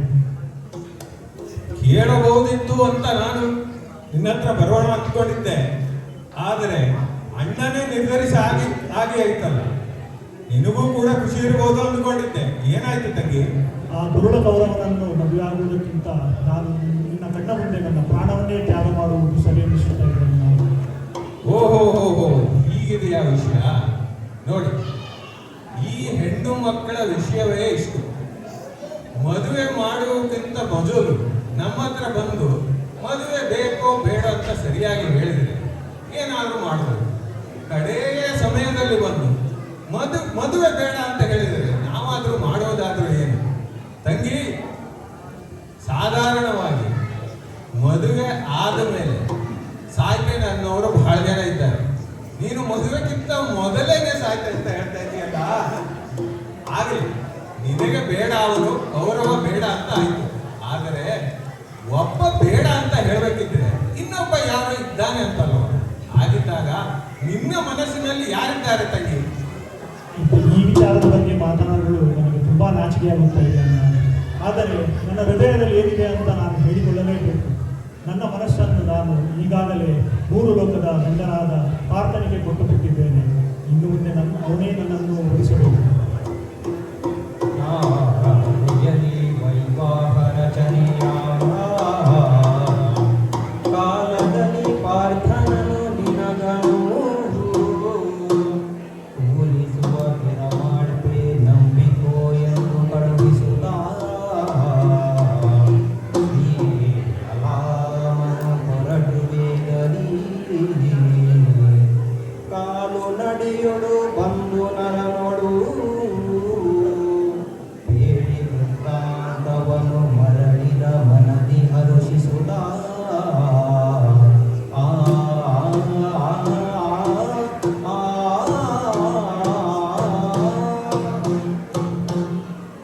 ಕೇಳಬಹುದಿತ್ತು ಅಂತ ನಾನು ನಿನ್ನ ಹತ್ರ ಬರೋಣ ಅಂದ್ಕೊಂಡಿದ್ದೆ. ಆದರೆ ಅಣ್ಣನೇ ನಿರ್ಧರಿಸಿ ಹಾಗೆ ಆಯ್ತಲ್ಲ, ನಿನಗೂ ಕೂಡ ಖುಷಿ ಇರಬಹುದು ಅಂದ್ಕೊಂಡಿದ್ದೆ. ಏನಾಯ್ತು ತಂಗಿ? ಆ ದುರುಳ ಕೌರವನನ್ನು ಮದುವೆಯಾಗುವುದಕ್ಕಿಂತ ನಾನು ನಿನ್ನ ಕಣ್ಣ ಮುಂದೆ ನನ್ನ ಪ್ರಾಣವನ್ನೇ ತ್ಯಾಗ ಮಾಡುವುದು ಸರಿ ಎನಿಸುತ್ತಾ ಇದ್ದೇನೆ ನಾನು. ಓಹೋ ಹೋ ಹೋ, ಹೀಗಿದೆಯಾ ವಿಷಯ? ನೋಡಿ, ಈ ಹೆಣ್ಣು ಮಕ್ಕಳ ವಿಷಯವೇ ಇಷ್ಟು. ಮದುವೆ ಮಾಡುವುದಕ್ಕಿಂತ ಮೊದಲು ನಮ್ಮ ಹತ್ರ ಬಂದು ಮದುವೆ ಬೇಕೋ ಬೇಡ ಅಂತ ಸರಿಯಾಗಿ ಹೇಳಿದರೆ ಏನಾದರೂ ಮಾಡಬಹುದು. ಕಡೆಯ ಸಮಯದಲ್ಲಿ ಬಂದು ಮದುವೆ ಬೇಡ ಅಂತ ಹೇಳಿದರೆ ನಾವಾದರೂ ಮಾಡೋದಾದ್ರೂ ತಂಗಿ, ಸಾಧಾರಣವಾಗಿ ಮದುವೆ ಆದ ಮೇಲೆ ಸಾಯ್ತೇನೆ ಅನ್ನೋರು ಬಹಳ ಜನ ಇದ್ದಾರೆ. ನೀನು ಮದುವೆಗಿಂತ ಮೊದಲೇನೆ ಸಾಯ್ತೆ ಅಂತ ಹೇಳ್ತಾ ಇದೀಯಲ್ಲ, ಆಗಲಿ, ನಿನಗೆ ಬೇಡ ಅವನು, ಗೌರವ ಬೇಡ ಅಂತ ಆಯ್ತು. ಆದರೆ ಒಬ್ಬ ಬೇಡ ಅಂತ ಹೇಳ್ಬೇಕಿದ್ರೆ ಇನ್ನೊಬ್ಬ ಯಾರೋ ಇದ್ದಾನೆ ಅಂತಲ್ವ? ಆಗಿದ್ದಾಗ ನಿನ್ನ ಮನಸ್ಸಿನಲ್ಲಿ ಯಾರಿದ್ದಾರೆ ತಂಗಿ? ಈ ವಿಚಾರದ ಬಗ್ಗೆ ಮಾತನಾಡಲು ನನಗೆ ತುಂಬಾ ನಾಚಿಕೆಯಾಗುತ್ತಾ ಇದೆ ಅಣ್ಣ. ಆದರೆ ನನ್ನ ಹೃದಯದಲ್ಲಿ ಏನಿದೆ ಅಂತ ನಾನು ಹೇಳಿಕೊಳ್ಳಲೇಬೇಕು. ನನ್ನ ಮನಸ್ಸನ್ನು ನಾನು ಈಗಾಗಲೇ 3 ಲೋಕದ ಗಂಡನಾದ ಪಾರ್ಥನಿಗೆ ಕೊಟ್ಟು ಬಿಟ್ಟಿದ್ದೇನೆ. ಇನ್ನು ಮುಂದೆ ಅವನೇ ನನ್ನನ್ನು ಉಳಿಸಬೇಕು. ಯದಿ ವೈವಾಹ ರಚನೆಯ ಕಾಲದಲ್ಲಿ ಪಾರ್ಥನನು ನಿನಗನು ಹೋಲಿಸುವ ಕೆರಮಾಡ್ಪೆ ನಂಬಿಕೋ ಎಂದು ಕಳುಹಿಸುತ್ತ ಹೊರಟುವೇಗಲಿ ಕಾಲು ನಡೆಯೊಡು ಬಂದು ನರನೊಡು ಬೇಡಿ ವೃತ್ತಾಂತವನ್ನು ಮರಳಿದ ಮನದಿ ಹರುಷಿಸುತ್ತ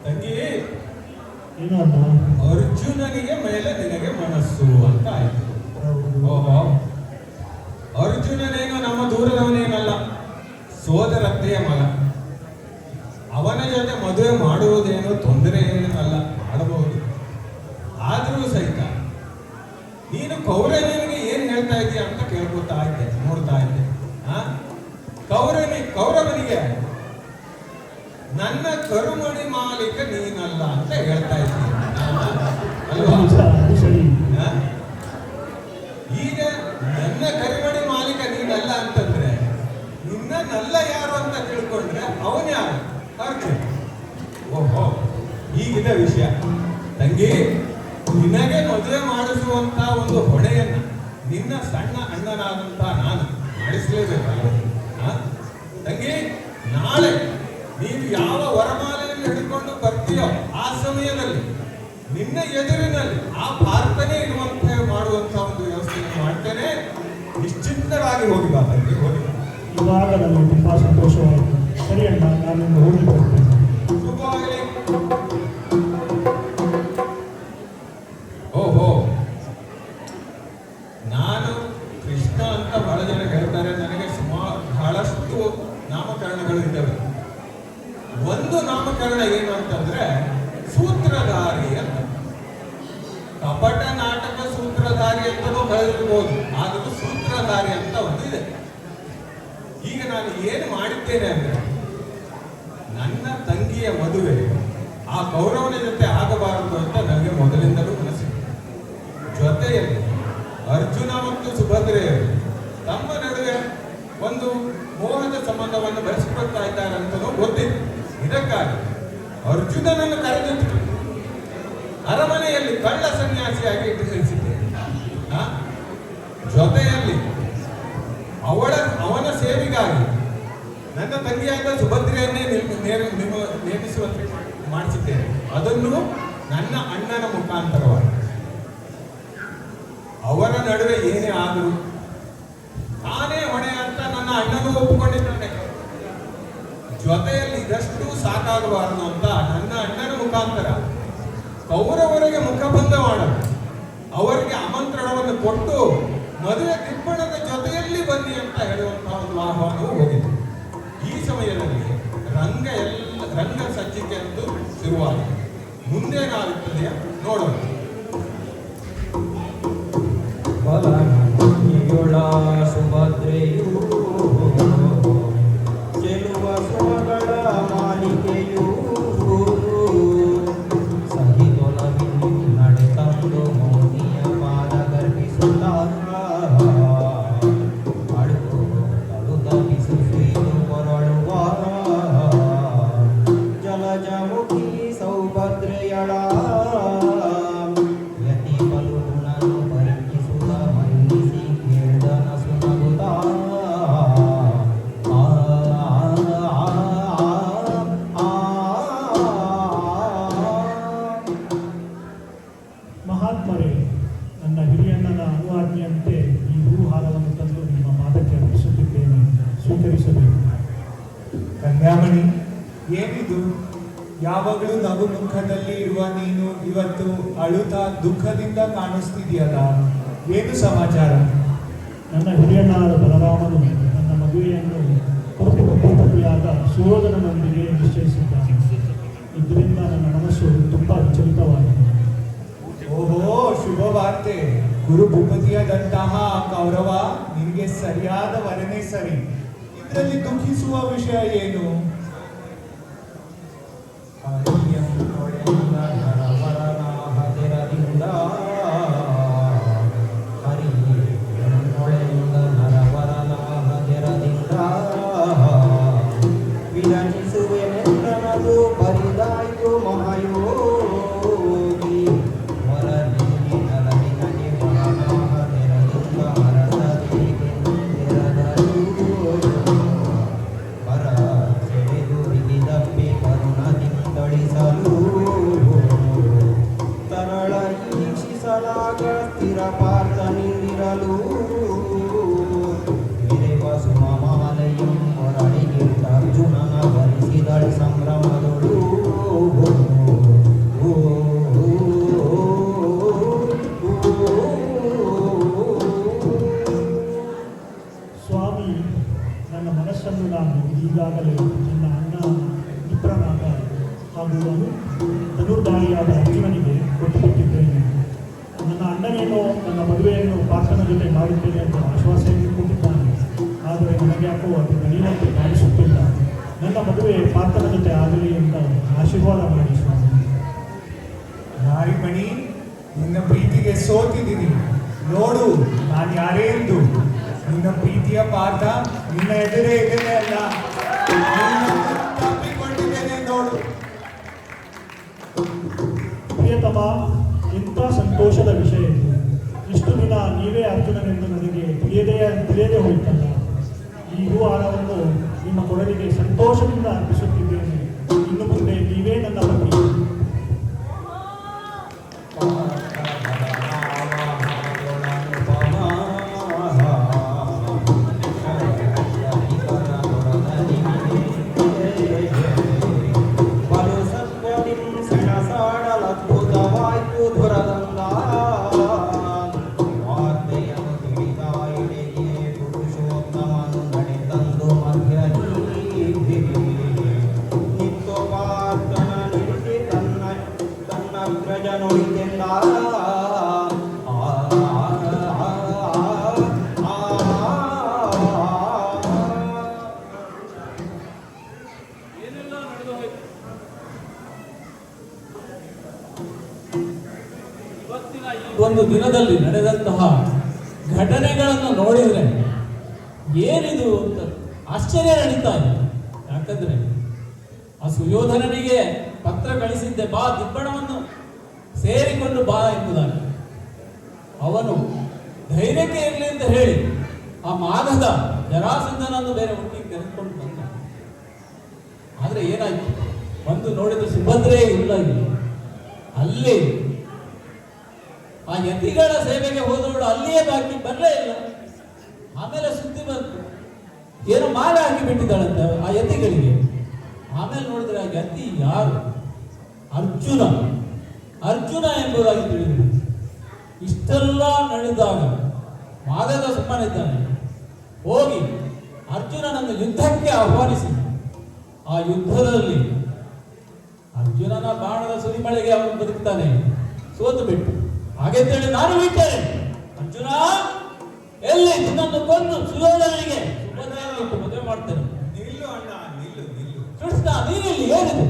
ತಂಗಿ, ಏನು ಅಣ್ಣ? ಅರ್ಜುನನಿಗೆ ಮೇಲೆ ನಿನಗೆ ಮನಸ್ಸು ಅಂತ ಆಯ್ತು. ಓಹೋ, ಅರ್ಜುನನೇನೋ ನಮ್ಮ ದೂರದವನೇನಲ್ಲ, ಸೋದರತ್ತೆಯ ಮಗ. ಅವನ ಜೊತೆ ಮದುವೆ ಮಾಡುವುದೇನೋ ತೊಂದರೆ ಏನಲ್ಲ, ಮಾಡಬಹುದು. ಆದರೂ ಸಹಿತ ನೀನು ಕೌರವನಿಗೆ ಏನ್ ಹೇಳ್ತಾ ಇದೀಯ ಅಂತ ಕೇಳ್ಕೊತಾ ಇದ್ದೆ, ನೋಡ್ತಾ ಇದ್ದೆ. ಕೌರವನಿಗೆ ನನ್ನ ಕರುಮಣಿ ಮಾಲೀಕ ನೀನಲ್ಲ ಅಂತ ಹೇಳ್ತಾ ಇದ್ದೀನಿ ಅಲ್ವಾ? ಅದು ಸರಿ. ಈಗ ನನ್ನ ಕರಿಮಣಿ ಮಾಲೀಕ ನೀನಲ್ಲ ಅಂತಂದ್ರೆ ನಿನ್ನಲ್ಲ ಯಾರು ಅಂತ ತಿಳ್ಕೊಂಡ್ರೆ ಅವನ್ ಯಾರು? ಅರ್ಜುನ್. ಓಹೋ, ಈಗಿದೆ ವಿಷಯ. ತಂಗಿ, ನಿನಗೆ ಮದುವೆ ಮಾಡಿಸುವಂತ ಒಂದು ಹೊಣೆಯನ್ನ ನಿನ್ನ ಸಣ್ಣ ಅಣ್ಣನಾದಂತ ನಾನು ಮಾಡಿಸಲೇಬೇಕಲ್ಲ? ತಂಗಿ, ನಾಳೆ ನೀನು ಯಾವ ವರಮಾಲೆಯನ್ನು ಹಿಡ್ಕೊಂಡು ಬರ್ತೀಯೋ ಆ ಸಮಯದಲ್ಲಿ ನಿನ್ನ ಎದುರಿನಲ್ಲಿ ಆ ಪಾರ್ಥನೆ ಇರುವಂತೆ ಮಾಡುವಂತ ಒಂದು ವ್ಯವಸ್ಥೆಯನ್ನು ಮಾಡ್ತೇನೆ. ನಿಶ್ಚಿಂತರಾಗಿ ಹೋಗಿ ಬಾ ತಂಗಿ, ಹೋಗಿ ಬಾ. ಇವಾಗ ನನಗೆ ತುಂಬಾ ಸಂತೋಷವಾಯಿತು. ಸರಿ ಅಣ್ಣ, ನಾನು ಹೋಗಿ ಬರ್ತೇನೆ. ಶುಭವಾಗಲಿ. ಓಹೋ, ನಾನು ಕೃಷ್ಣ ಅಂತ ಬಹಳ ಜನ ಹೇಳ್ತಾರೆ. ನನಗೆ ಬಹಳಷ್ಟು ನಾಮಕರಣಗಳು ಇದ್ದಾವೆ. ಒಂದು ನಾಮಕರಣ ಏನು ಅಂತಂದ್ರೆ ಸೂತ್ರಧಾರಿ ಅಂತ. ಕಪಟ ನಾಟಕ ಸೂತ್ರಧಾರಿ ಅಂತಲೂ ಕರೆದಿರ್ಬೋದು, ಆದರೂ ಸೂತ್ರಧಾರಿ ಅಂತ ಒಂದು ಇದೆ. ಈಗ ನಾನು ಏನು ಮಾಡಿದ್ದೇನೆ ಅಂದ್ರೆ, ನನ್ನ ತಂಗಿಯ ಮದುವೆ ಆ ಕೌರವನ ಜೊತೆ ಆಗಬಾರದು ಅಂತ ನನಗೆ ಮೊದಲಿಂದಲೂ ಮನಸ್ಸಿದೆ. ಜೊತೆಯಲ್ಲಿ ಅರ್ಜುನ ಮತ್ತು ಸುಭದ್ರೆಯರು ತಮ್ಮ ನಡುವೆ ಒಂದು ಮೋಹದ ಸಂಬಂಧವನ್ನು ಬೆಳೆಸಿಕೊಳ್ತಾ ಇದ್ದಾರೆ ಅಂತಲೂ ಗೊತ್ತಿದೆ. ಇದಕ್ಕಾಗಿ ಅರ್ಜುನನನ್ನು ಕರೆದಿತ್ತು ಅರಮನೆಯಲ್ಲಿ ಕಳ್ಳ ಸನ್ಯಾಸಿಯಾಗಿ ಇರಿಸಿದ್ದೇನೆ. ಜೊತೆಯಲ್ಲಿ ಅವನ ಸೇವೆಗಾಗಿ ನನ್ನ ತಂಗಿಯಾದ ಸುಭದ್ರೆಯನ್ನೇ ನೇಮಿಸುವಂತೆ ಮಾಡಿಸಿದ್ದೇನೆ. ಅದನ್ನು ನನ್ನ ಅಣ್ಣನ ಮುಖಾಂತರವಾಗಿ. ಅವರ ನಡುವೆ ಏನೇ ಆದರೂ ತಾನೇ ಹೊಣೆ ಅಂತ ನನ್ನ ಅಣ್ಣನೂ ಒಪ್ಪಿಕೊಂಡಿದ್ದಾನೆ. ಜೊತೆಯಲ್ಲಿ ಇದಷ್ಟು ಸಾಕಾಗಬಾರದು ಅಂತ ನನ್ನ ಅಣ್ಣನ ಮುಖಾಂತರ ಕೌರವರಿಗೆ ಮುಖಬಂಧ ಮಾಡಲು ಅವರಿಗೆ ಆಮಂತ್ರಣವನ್ನು ಕೊಟ್ಟು ಮದುವೆ ತಿಪ್ಪಣದ ಜೊತೆಯಲ್ಲಿ ಬನ್ನಿ ಅಂತ ಹೇಳುವಂತಹ ಒಂದು ಆಹ್ವಾನವು ಹೋಗಿದೆ. ಈ ಸಮಯದಲ್ಲಿ ರಂಗ ಸಜ್ಜಿಕೆ ಎಂದು ಶುರುವಾಗಿದೆ. ಮುಂದೇನಾಗುತ್ತದೆ ನೋಡೋಣ. ಸುಭದ್ರೆಯು ಚೆಲುವ ಸುಮಗಳ ಮಾಲಿಕೆಯು ಸಹಿತೊಲವಿನ್ನು ನಡೆ ತಂದು ಮೋದಿಯ ಪಾದ ಗರ್ಭಿಸುತ್ತ ಅಳುತ್ತ ಬಿಸು ಸುಯ್ದು ಹೊರಳುವ ಜಲಜಮುಖಿ ಸೌಭದ್ರೆಯಳ ಯತಿ ಬಲು ಗುಣನು ಪರೀಕ್ಷಿಸುತ್ತ ಮನ್ನಿಸಿ ಕೇಳ್ದನ ಸುನಗುತ್ತ ಯಾವಾಗಲೂ ನಗು ಮುಖದಲ್ಲಿ ಇರುವ ನೀನು ಇವತ್ತು ಅಳುತ್ತಾ ದುಃಖದಿಂದ ಕಾಣಿಸ್ತಿದೆಯಲ್ಲ, ಏನು ಸಮಾಚಾರ? ನನ್ನ ಹಿರಿಯಣ್ಣನಾದ ಬಲರಾಮನು ನನ್ನ ಮದುವೆಯನ್ನು ಭೂಪತಿಯಾದ ಸುಯೋಧನನೊಂದಿಗೆ ನಿಶ್ಚಯಿಸಿದ್ದಾನೆ. ಇದರಿಂದ ನನ್ನ ಮನಸ್ಸು ತುಂಬ ವಿಚಲಿತವಾಗಿದೆ. ಓಹೋ, ಶುಭ ವಾರ್ತೆ. ಗುರು ಭೂಪತಿಯಾದಂತಹ ಕೌರವ ನಿನಗೆ ಸರಿಯಾದ ವರನೇ ಸರಿ. ಇದರಲ್ಲಿ ದುಃಖಿಸುವ ವಿಷಯ ಏನು? ಹರಿಯಂ ತೊಳೆಂದ ನರವರನಾಹದಿರದಿಂದ ಹರಿಯಂ ತೊಳೆಂದ ನರವರನಾಹದಿರದಿಂದ ವಿರಚಿಸುವೆನೆಂದನದು ಬರಿದಾಯ್ತು ಮಹಾಯೋಗಿ ವರನಿಗೆ ನಲವಿನಗೆ ವರನಾಹದಿರದಿಂದ ಹರಸಬೇಕೆಂದಿರದರು ವರ ಸೆಳೆದು ಹಿಡಿದಪ್ಪಿ ಕರುಣದಿಂದಳಿಸಲು ತರಳ ಈಕ್ಷಿಸಲಾಗ ಸ್ಥಿರ ಪಾರ್ಥ ನಿಂದಿರಲು ವಿರೆವ ಸುಮಮಾಲೆಯಂ ಹೊರಡಿಗಿಟ್ಟ ಅರ್ಜುನನ ವರಿಸಿದಳು ಸಂಭ್ರಮದೊಳು ಸ್ವಾಮಿ, ನನ್ನ ಮನಸ್ಸನ್ನು ನಾನು ಈಗಾಗಲೇ ನನ್ನ ಅಣ್ಣ ಮಿತ್ರನಾದ ಹಾಗೂ ಧನುರ್ಧಾರಿಯಾದ ಅರ್ಜುನನಿಗೆ ಕೊಟ್ಟುಕೊಟ್ಟಿದ್ದೇನೆ. ನನ್ನ ಅಣ್ಣನೇನೋ ನನ್ನ ಮದುವೆಯನ್ನು ಪಾರ್ಥನ ಜೊತೆ ಮಾಡುತ್ತೇನೆ ಅಂತ ಆಶ್ವಾಸನೆ ಕೊಟ್ಟಿದ್ದಾನೆ. ಆದರೆ ನನಗೆ ಯಾಕೋ ಅದು ನಡೆಯುವಂತೆ ಕಾಣಿಸುತ್ತಿಲ್ಲ. ನನ್ನ ಮದುವೆ ಪಾರ್ಥನ ಜೊತೆ ಆಗಲಿ ಅಂತ ಆಶೀರ್ವಾದ ಮಾಡಿ ಸ್ವಾಮಿ. ನಾರಿಮಣಿ, ನಿನ್ನ ಪ್ರೀತಿಗೆ ಸೋತಿದ್ದೀನಿ. ನೋಡು ನಾನು ಯಾರೇ ಎಂದು. ನಿನ್ನ ಪ್ರೀತಿಯ ಪಾಠ ನಿನ್ನ ಎದುರೇ ಅಲ್ಲ, ತಪ್ಪಿಕೊಂಡಿದ್ದೇನೆ ನೋಡು. ಪ್ರಿಯತಮ, ಇಂಥ ಸಂತೋಷದ ವಿಷಯ ಇದು. ಇಷ್ಟು ದಿನ ನೀವೇ ಅರ್ಜುನನೆಂದು ನನಗೆ ತಿಳಿಯದೇ ಹೋಯ್ತಲ್ಲ. ಈ ಹೂ ಹಾರವನ್ನು ನಿಮ್ಮ ಕೊಡಲಿಗೆ ಸಂತೋಷದಿಂದ ಅರ್ಪಿಸುತ್ತಿದ್ದೇನೆ. ಇನ್ನು ಮುಂದೆ ನೀವೇ ನನ್ನ ಪತಿ. ಬಲು ಸತ್ವದಿಂ ಸೆಣಸಾಡಲದ್ಭುತವಾಯ್ತು ಧುರದಂಗ ವಾರ್ತೆಯನ್ನು ತಿಳಿದ ಎಡೆಗೆ ಪುರುಷೋತ್ತಮನು ನಡೆದಂದು ಮಧ್ಯದಲ್ಲಿ ನಿತ್ಯ ಪಾರ್ಥನ ನಿಲ್ಲಿಸಿ ತನ್ನ ಪ್ರಜ ನುಡಿತೆಂದ ಏನೆಲ್ಲ ನಡೆದು ಹೋಯ್ತು. ಇವತ್ತಿನ ಈ ಒಂದು ದಿನದಲ್ಲಿ ನಡೆದಂತಹ ಘಟನೆಗಳನ್ನು ನೋಡಿದರೆ ಏನಿದು ಅಂತ ಆಶ್ಚರ್ಯ ನಡೀತಾ ಇದೆ. ಯಾಕಂದ್ರೆ ಆ ಸುಯೋಧನನಿಗೆ ಪತ್ರ ಕಳಿಸಿದ್ದೆ, ಬಾ ದಿಬ್ಬಣವನ್ನು ಸೇರಿಕೊಂಡು ಬಾ ಎಂಬುದಾಗಿ. ಅವನು ಧೈರ್ಯಕ್ಕೆ ಇರಲಿ ಅಂತ ಹೇಳಿ ಆ ಮಾಘದ ಜರಾಸಂಧನನ್ನು ಬೇರೆ ಒಟ್ಟಿಗೆ ಕರೆದುಕೊಂಡು ಬಂದ. ಆದರೆ ಏನಾಯ್ತು, ಬಂದು ನೋಡಿದ ಸುಭದ್ರೇ ಇಲ್ಲ ಇಲ್ಲಿ. ಅಲ್ಲಿ ಆ ಯತಿಗಳ ಸೇವೆಗೆ ಹೋದವಳು ಅಲ್ಲಿಯೇ ಬಾಕಿ ಬರಲೇ ಇಲ್ಲ. ಆಮೇಲೆ ಸುದ್ದಿ ಬಂತು, ಏನೋ ಮಾಲೆ ಹಾಕಿ ಬಿಟ್ಟಿದ್ದಾಳಂತೆ ಆ ಯತಿಗಳಿಗೆ. ಆಮೇಲೆ ನೋಡಿದ್ರೆ ಆ ಯತಿ ಯಾರು? ಅರ್ಜುನ. ಅರ್ಜುನ ಎಂಬುದಾಗಿ ತಿಳಿದು ಇಷ್ಟೆಲ್ಲ ನಡೆದಾಗ ಮಾದದ ಸುಮ್ಮನಿದ್ದಾನೆ. ಹೋಗಿ ಅರ್ಜುನನನ್ನು ಯುದ್ಧಕ್ಕೆ ಆಹ್ವಾನಿಸಿ ಆ ಯುದ್ಧದಲ್ಲಿ ಅರ್ಜುನನ ಬಾಣದ ಸುರಿಮಳೆಗೆ ಅವನು ಬದುಕ್ತಾನೆ, ಸೋತು ಬಿಟ್ಟು. ಹಾಗೆಂತೇಳಿ ನಾನು ಬಿಟ್ಟರೆ ಅರ್ಜುನ ಎಲ್ಲಿ ನಿನ್ನನ್ನು ಕೊಂದು ಸುಯೋಧನಿಗೆ ಸುಭದ್ರೆಯನ್ನು ಮದುವೆ ಮಾಡ್ತೇನೆ. ನಿಲ್ಲು ಅಣ್ಣ, ನಿಲ್ಲು ನಿಲ್ಲು. ಕೃಷ್ಣ, ನೀನಿಲ್ಲಿ ಏನಿದೆ?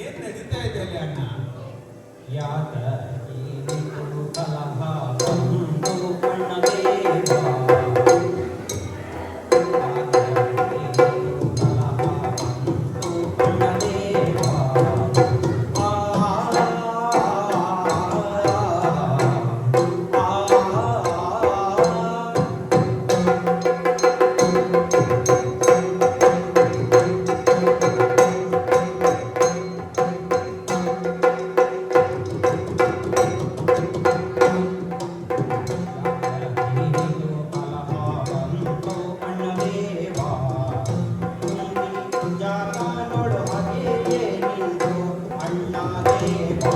ಏನ್ ನಡೀತಾ ಇದೆ ಅಲ್ಲಿ ಅಣ್ಣ? ಯಾತ ಕೀಲಿತು ಕಲಹ ಬಂದು ಕಣ್ಣದೇವ ಬಾ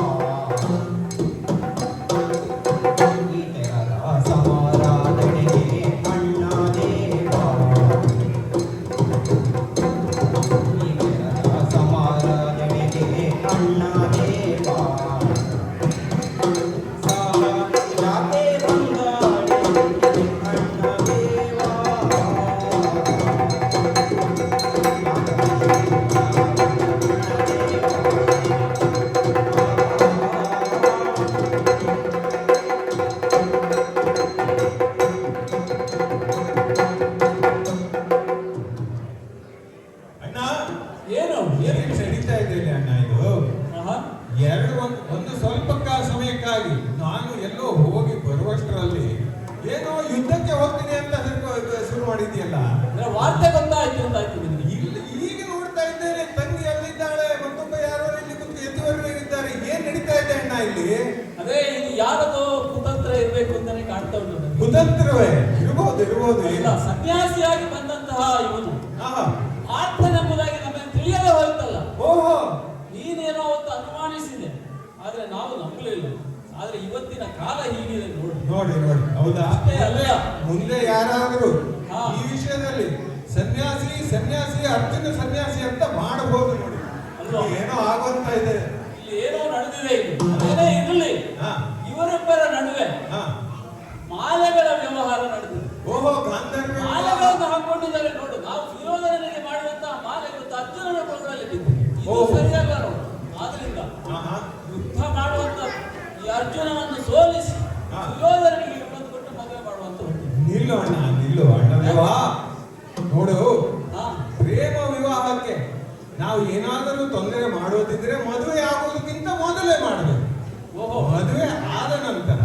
ಈ ತೆರದ ಸಮಾರಾಧನೆಗೆ ಅಣ್ಣ ದೇವ ಈ ತೆರದ ಸಮಾರಾಧನೆಗೆ ಅಣ್ಣ ದೇವ ಯಾಕೆ ಬಂದಾಳೆ ಅಣ್ಣ ದೇವ ಅಣ್ಣ ಏನು ಏನ್ ನಡೀತಾ ಇದೆ ಇಲ್ಲಿ ಅಣ್ಣ ಇದು ಆಹಾ. ಒಂದು ಸ್ವಲ್ಪ ಸಮಯಕ್ಕಾಗಿ ನಾನು ಎಲ್ಲೋ ಹೋಗಿ ಬರುವಷ್ಟರಲ್ಲಿ ಏನೋ ಯುದ್ಧಕ್ಕೆ ಹೋಗ್ತೀನಿ ಅಂತ ಶುರು ಮಾಡಿದ್ಯಲ್ಲ. ಅಂದ್ರೆ ವಾರ್ತೆ ಗೊತ್ತಾಯ್ತು ಅಂತಾಯ್ತು ನಿನಗೆ. ಇಲ್ಲಿ ಈಗ ನೋಡ್ತಾ ಇದ್ದೇನೆ ತಂಗಿ ಎಲ್ಲಿದ್ದಾಳೆ, ಮತ್ತೊಬ್ಬ ಯಾರೋ ಇಲ್ಲಿ ಕುಂತು ಎತ್ತುವರೆಗಿದ್ದಾರೆ. ಏನ್ ನಡೀತಾ ಇದೆ ಅಣ್ಣ ಇಲ್ಲಿ? ಅದೇ ಇದು ಯಾರದೋ ಕುತಂತ್ರ ಇರ್ಬೇಕು ಅಂತಾನೆ ಕಾಣ್ತಾ ಉಂಟು ನನಗೆ. ಕುತಂತ್ರವೇ ಇರಬಹುದು ಇಲ್ಲ, ಸನ್ಯಾಸಿಯಾಗಿ ಬಂದಂತಹ ಇವನು ಆಹಾ. ಆರ್ಥನೆಂಬುದಾಗಿ ನಮಗೆ ತಿಳಿಯದೆ ಹೋಯ್ತಲ್ಲ. ಓಹೋ ನೀನೇನೋ ಅವತ್ತು ಅನುಮಾನಿಸಿದೆ, ಆದ್ರೆ ನಾವು ನಂಬಲಿಲ್ಲ. ಆದ್ರೆ ಇವತ್ತಿನ ಕಾಲ ಹೀಗಿದೆ ನೋಡಿ. ನೋಡಿ ನೋಡಿ ಹೌದಾ? ಅಷ್ಟೇ ಅಲ್ಲ, ಮುಂದೆ ಯಾರಾದರೂ ಹಾ. ಈ ವಿಷಯದಲ್ಲಿ ಸನ್ಯಾಸಿ ಅರ್ಜುನ ಸನ್ಯಾಸಿ ಅಂತ ಮಾಡಬಹುದು ನೋಡಿ. ಅಲ್ವಾ? ಏನೋ ಆಗುವಂತ ಇದೆ. ಇಲ್ಲಿ ಏನೋ ನಡೆದಿದೆ. ಇದು ಅದೇನೇ ಇರಲಿ, ಹಾ ಇವರಿಬ್ಬರ ನಡುವೆ ಹಾ. ಮಾಲೆಗಳ ವ್ಯವಹಾರ ನಡೆದಿದೆ. ಓಹೋ ಗಾಂಧರ್ವ ಮಾಲೆಗಳನ್ನು ಹಾಕೊಂಡಿದ್ದಾರೆ ನೋಡು. ನಾವು ವಿರೋಧನೆಗೆ ಮಾಡುವಂತಹ ಮಾಲೆ ಇವತ್ತು ಅರ್ಜುನನ ಕೊಳಗಳಲ್ಲಿ ಬಿದ್ದಿದೆ. ಇದು ಓಹೋ. ಸರಿಯಲ್ಲ ನೋಡು. ಆದ್ರಿಂದ ಆಹಾ. ಯುದ್ಧ ಮಾಡುವಂತ ಈ ಅರ್ಜುನನನ್ನು ಸೋಲಿಸಿ ಹಾ. ವಿರೋಧನಿಗೆ ಇನ್ನೊಂದು ಕೊಟ್ಟು ಮದುವೆ ಮಾಡುವಂತ ಹೊರಟಿದೆ. ನಿಲ್ಲು ಅಣ್ಣ ದೇವಾ. ನೋಡು, ಹಾ. ಪ್ರೇಮ ವಿವಾಹಕ್ಕೆ ನಾವು ಏನಾದರೂ ತೊಂದರೆ ಮಾಡೋದಿದ್ರೆ ಮದುವೆ ಆಗೋದಕ್ಕಿಂತ ಮೊದಲೇ ಮಾಡಬೇಕು. ಓಹೋ. ಮದುವೆ ಆದ ನಂತರ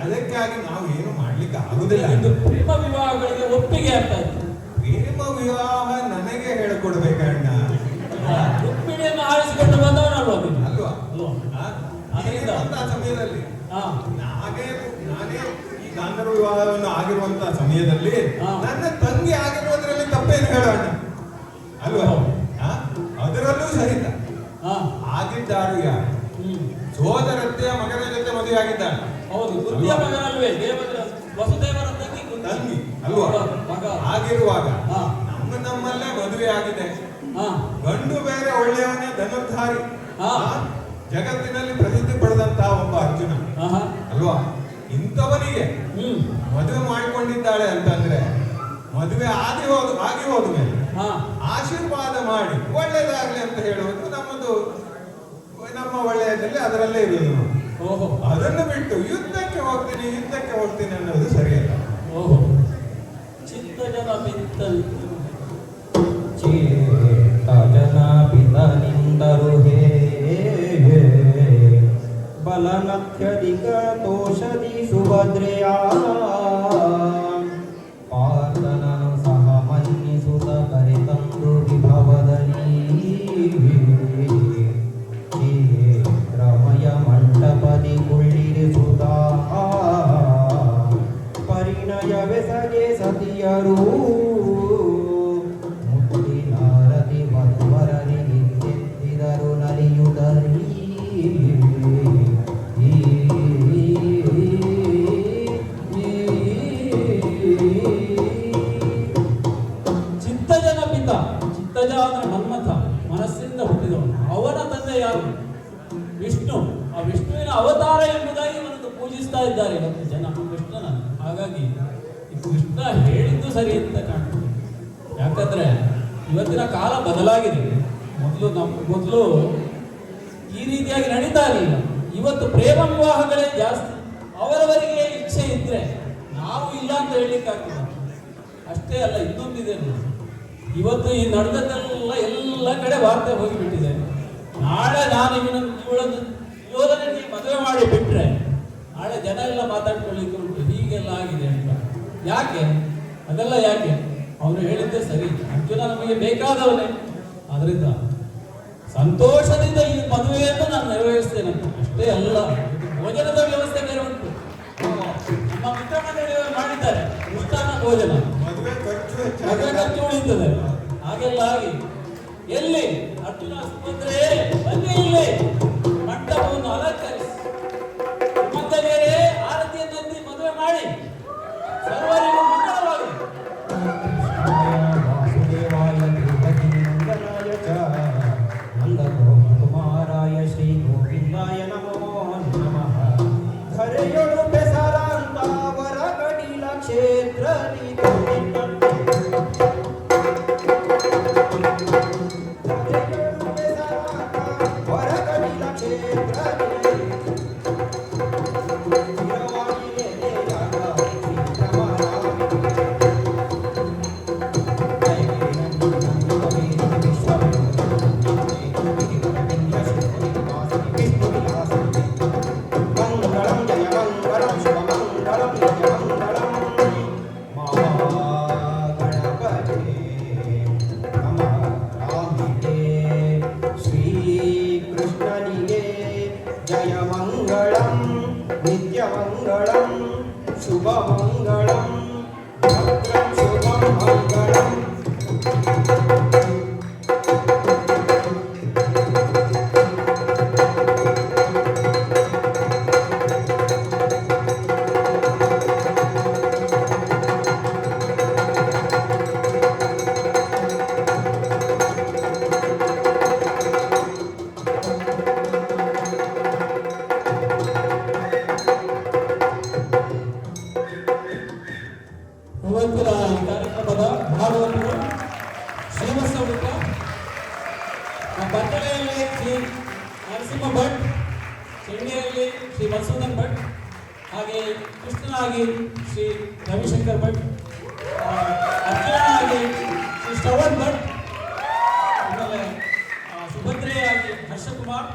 ಅದಕ್ಕಾಗಿ ನಾವು ಏನು ಮಾಡ್ಲಿಕ್ಕೆ ಆಗುದಿಲ್ಲ. ಇದು ಪ್ರೇಮ ವಿವಾಹಗಳಿಗೆ ಒಪ್ಪಿಗೆ ಅಂತ ಇತ್ತು. ಪ್ರೇಮ ವಿವಾಹ ನನಗೆ ಹೇಳಿಕೊಡ್ಬೇಕಣ್ಣ. ರುಕ್ಮಿಣಿಯನ್ನು ಆರಿಸಿಕೊಂಡು ಬಂದವನಲ್ವ ನೀನು? ಅಲ್ವಾ? ಅಲ್ವಾ? ಅದರಿಂದ ಆಗಿರುವಂತಹ ಸಮಯದಲ್ಲಿ ಹಾ. ನಾನೇ ಈ ಗಾಂಧರ್ವ ವಿವಾಹವನ್ನು ಆಗಿರುವಂತಹ ಸಮಯದಲ್ಲಿ ಹಾ. ನನ್ನ ತಂಗಿ ಆಗಿರುವುದರಲ್ಲಿ ತಪ್ಪೇನು ಹೇಳೋಣ ಅಲ್ವಾ? ಹಾ? ಅದರಲ್ಲೂ ಸಹಿತ ಹಾ. ಆಗಿದ್ದಾರು ಯಾರು? ಹ್ಮ್. ಸೋದರತ್ತೆಯ ಮಗನ ಜೊತೆ ಮದುವೆ ಆಗಿದ್ದಾನೆ. ಹೌದು, ದುರ್ಯ ಮಗನಲ್ವೇ ವಸುದೇವರ ತಂಗಿ ತಂಗಿ ಅಲ್ವಾ? ಮಗ. ಆಗಿರುವಾಗ ಹಾ. ನಮ್ಮಲ್ಲೇ ಮದುವೆ ಆಗಿದೆ. ಹಾ. ಗಂಡು ಬೇರೆ ಒಳ್ಳೆಯವನೇ ಧನುರ್ಧಾರಿ. ಹಾ. ಜಗತ್ತಿನಲ್ಲಿ ಪ್ರಸಿದ್ಧಿ ಪಡೆದಂತಹ ಒಬ್ಬ ಅರ್ಜುನ ಆಹಾ. ಅಲ್ವಾ? ಇಂಥವನಿಗೆ ಹ್ಮ್. ಮದುವೆ ಮಾಡಿಕೊಂಡಿದ್ದಾಳೆ ಅಂತಂದ್ರೆ ಮದುವೆ ಆಗಿ ಹೋದ ಮೇಲೆ ಹಾ. ಆಶೀರ್ವಾದ ಮಾಡಿ ಒಳ್ಳೇದಾಗ್ಲಿ ಅಂತ ಹೇಳುವುದು ನಮ್ಮ ಒಳ್ಳೆಯದಲ್ಲಿ ಅದರಲ್ಲೇ ಇರುವುದು. ಓಹೋ. ಅದನ್ನು ಬಿಟ್ಟು ಯುದ್ಧಕ್ಕೆ ಹೋಗ್ತೀನಿ ಅನ್ನೋದು ಸರಿಯಲ್ಲ. ಓಹೋ. ಚಿತ್ತಜನ ಬಿತ್ತಲಿತ್ತು. ಚೇತ ಜನ ಪಿತನಿಂದರು ಬಲನಖ್ಯಧಿಕ ತೋಷದಿ ಸುಭದ್ರೆಯ ಪಾರ್ಥನನು ಸಹ ಮನ್ನಿಸುತ್ತ ಕರೆತಂದು ವಿಭವದಲ್ಲಿ ಕ್ಷೇತ್ರಮಯ ಮಂಟಪದಿ ಕುಳ್ಳಿರಿಸುತ್ತ ಪರಿಣಯವೆಸಗೆ ಸತಿಯರು ಮುತ್ತಿನಾರತಿ ಮಧುವರನಿಗೆತ್ತಿದರು ನಲಿಯುದರಿ ಚಿತ್ತಜನ ಪಿತ. ಚಿತ್ತಜ ಅಂದ್ರೆ ಮನ್ಮಥ, ಮನಸ್ಸಿಂದ ಹುಟ್ಟಿದವನು. ಅವನ ತಂದೆ ಯಾರು? ವಿಷ್ಣು. ಆ ವಿಷ್ಣುವಿನ ಅವತಾರ ಎಂಬುದಾಗಿ ಇವನನ್ನು ಪೂಜಿಸ್ತಾ ಇದ್ದಾರೆ ಇವತ್ತು ಜನ ಕೃಷ್ಣನ. ಹಾಗಾಗಿ ಈ ಕೃಷ್ಣ ಹೇಳಿದ್ದು ಸರಿ ಅಂತ ಕಾಣ್ತದೆ. ಯಾಕಂದ್ರೆ ಇವತ್ತಿನ ಕಾಲ ಬದಲಾಗಿದೆ. ಮೊದಲು ಈ ರೀತಿಯಾಗಿ ನಡೀತಾ ಇರಲಿಲ್ಲ. ಇವತ್ತು ಪ್ರೇಮ ವಿವಾಹಗಳೇ ಜಾಸ್ತಿ. ಅವರವರಿಗೆ ಇಚ್ಛೆ ಇದ್ರೆ ನಾವು ಇಲ್ಲ ಅಂತ ಹೇಳಲಿಕ್ಕಾಗ್ತದೆ. ಅಷ್ಟೇ ಅಲ್ಲ, ಇನ್ನೊಂದಿದೆ ನೋಡಿ. ಇವತ್ತು ಈ ನಡೆದದ್ದೆಲ್ಲ ಎಲ್ಲ ಕಡೆ ವಾರ್ತೆ ಹೋಗಿಬಿಟ್ಟಿದೆ. ನಾಳೆ ನಾನು ಇವಳನ್ನು ಯೋಧನಿಗೆ ಮದುವೆ ಮಾಡಿ ಬಿಟ್ರೆ ನಾಳೆ ಜನ ಎಲ್ಲ ಮಾತಾಡ್ಕೊಳ್ಳಿಕ್ಕೆ ಉಂಟು, ಹೀಗೆಲ್ಲ ಆಗಿದೆ ಅಂತ. ಯಾಕೆ ಅದೆಲ್ಲ ಯಾಕೆ? ಅವನು ಹೇಳಿದ್ದೆ ಸರಿ, ಅರ್ಜುನ ನಮಗೆ ಬೇಕಾದವನೇ. ಆದ್ರಿಂದ ಸಂತೋಷದಿಂದ ಈ ಮದುವೆಯನ್ನು ನಾನು ನೆರವೇರಿಸ್ತೇನೆ. ಅಷ್ಟೇ ಅಲ್ಲ, ಭೋಜನದ ವ್ಯವಸ್ಥೆ ಬೇರೆ ಉಂಟು. ನಮ್ಮ ಮಿತ್ರ ಮಂಡಳಿಯವರು ಮಾಡಿದ್ದಾರೆ ಉಷ್ಟಾನ ಭೋಜನ. ಮದುವೆ ಖರ್ಚು ಮದುವೆ ಖರ್ಚು ಉಳಿತದೆ. ಹಾಗೆಲ್ಲ ಆಗಿ ಎಲ್ಲಿ ಅರ್ಜುನ ಸುಭದ್ರೆ ಬನ್ನಿ ಇಲ್ಲಿ ಮಂಟ ಮಂಗಳಂ ಜಯ ಮಂಗಳಂ ಶುಭ ಮಂಗಳಂ ನಿತ್ಯ ಮಂಗಳಂ ಮಹಾಗಣಪತಿ ನಮರಾಮಿಗೆ ಶ್ರೀಕೃಷ್ಣನಿಗೆ ಜಯ ಮಂಗಳಂ ನಿತ್ಯ ಮಂಗಳಂ ಶುಭ ಮಂಗಳಂ ಭದ್ರಂ ಶುಭಂ ಮಂಗಳಂ ಇವತ್ತಿನ ಈ ಕಾರ್ಯಕ್ರಮದ ಭಾಗವತರು ಶ್ರೀವತ್ಸ ವೃತ್ತ, ಬರ್ತಡೆಯಲ್ಲಿ ಶ್ರೀ ನರಸಿಂಹ ಭಟ್, ಚೆಂಡಿಯಲ್ಲಿ ಶ್ರೀ ಮಧುಸೂದನ್ ಭಟ್, ಹಾಗೆ ಕೃಷ್ಣನಾಗಿ ಶ್ರೀ ರವಿಶಂಕರ್ ಭಟ್, ಅರ್ಜುನನಾಗಿ ಶ್ರೀ ಶ್ರವಣ್ ಭಟ್, ಆಮೇಲೆ ಸುಭದ್ರೆಯಾಗಿ ಹರ್ಷಕುಮಾರ್,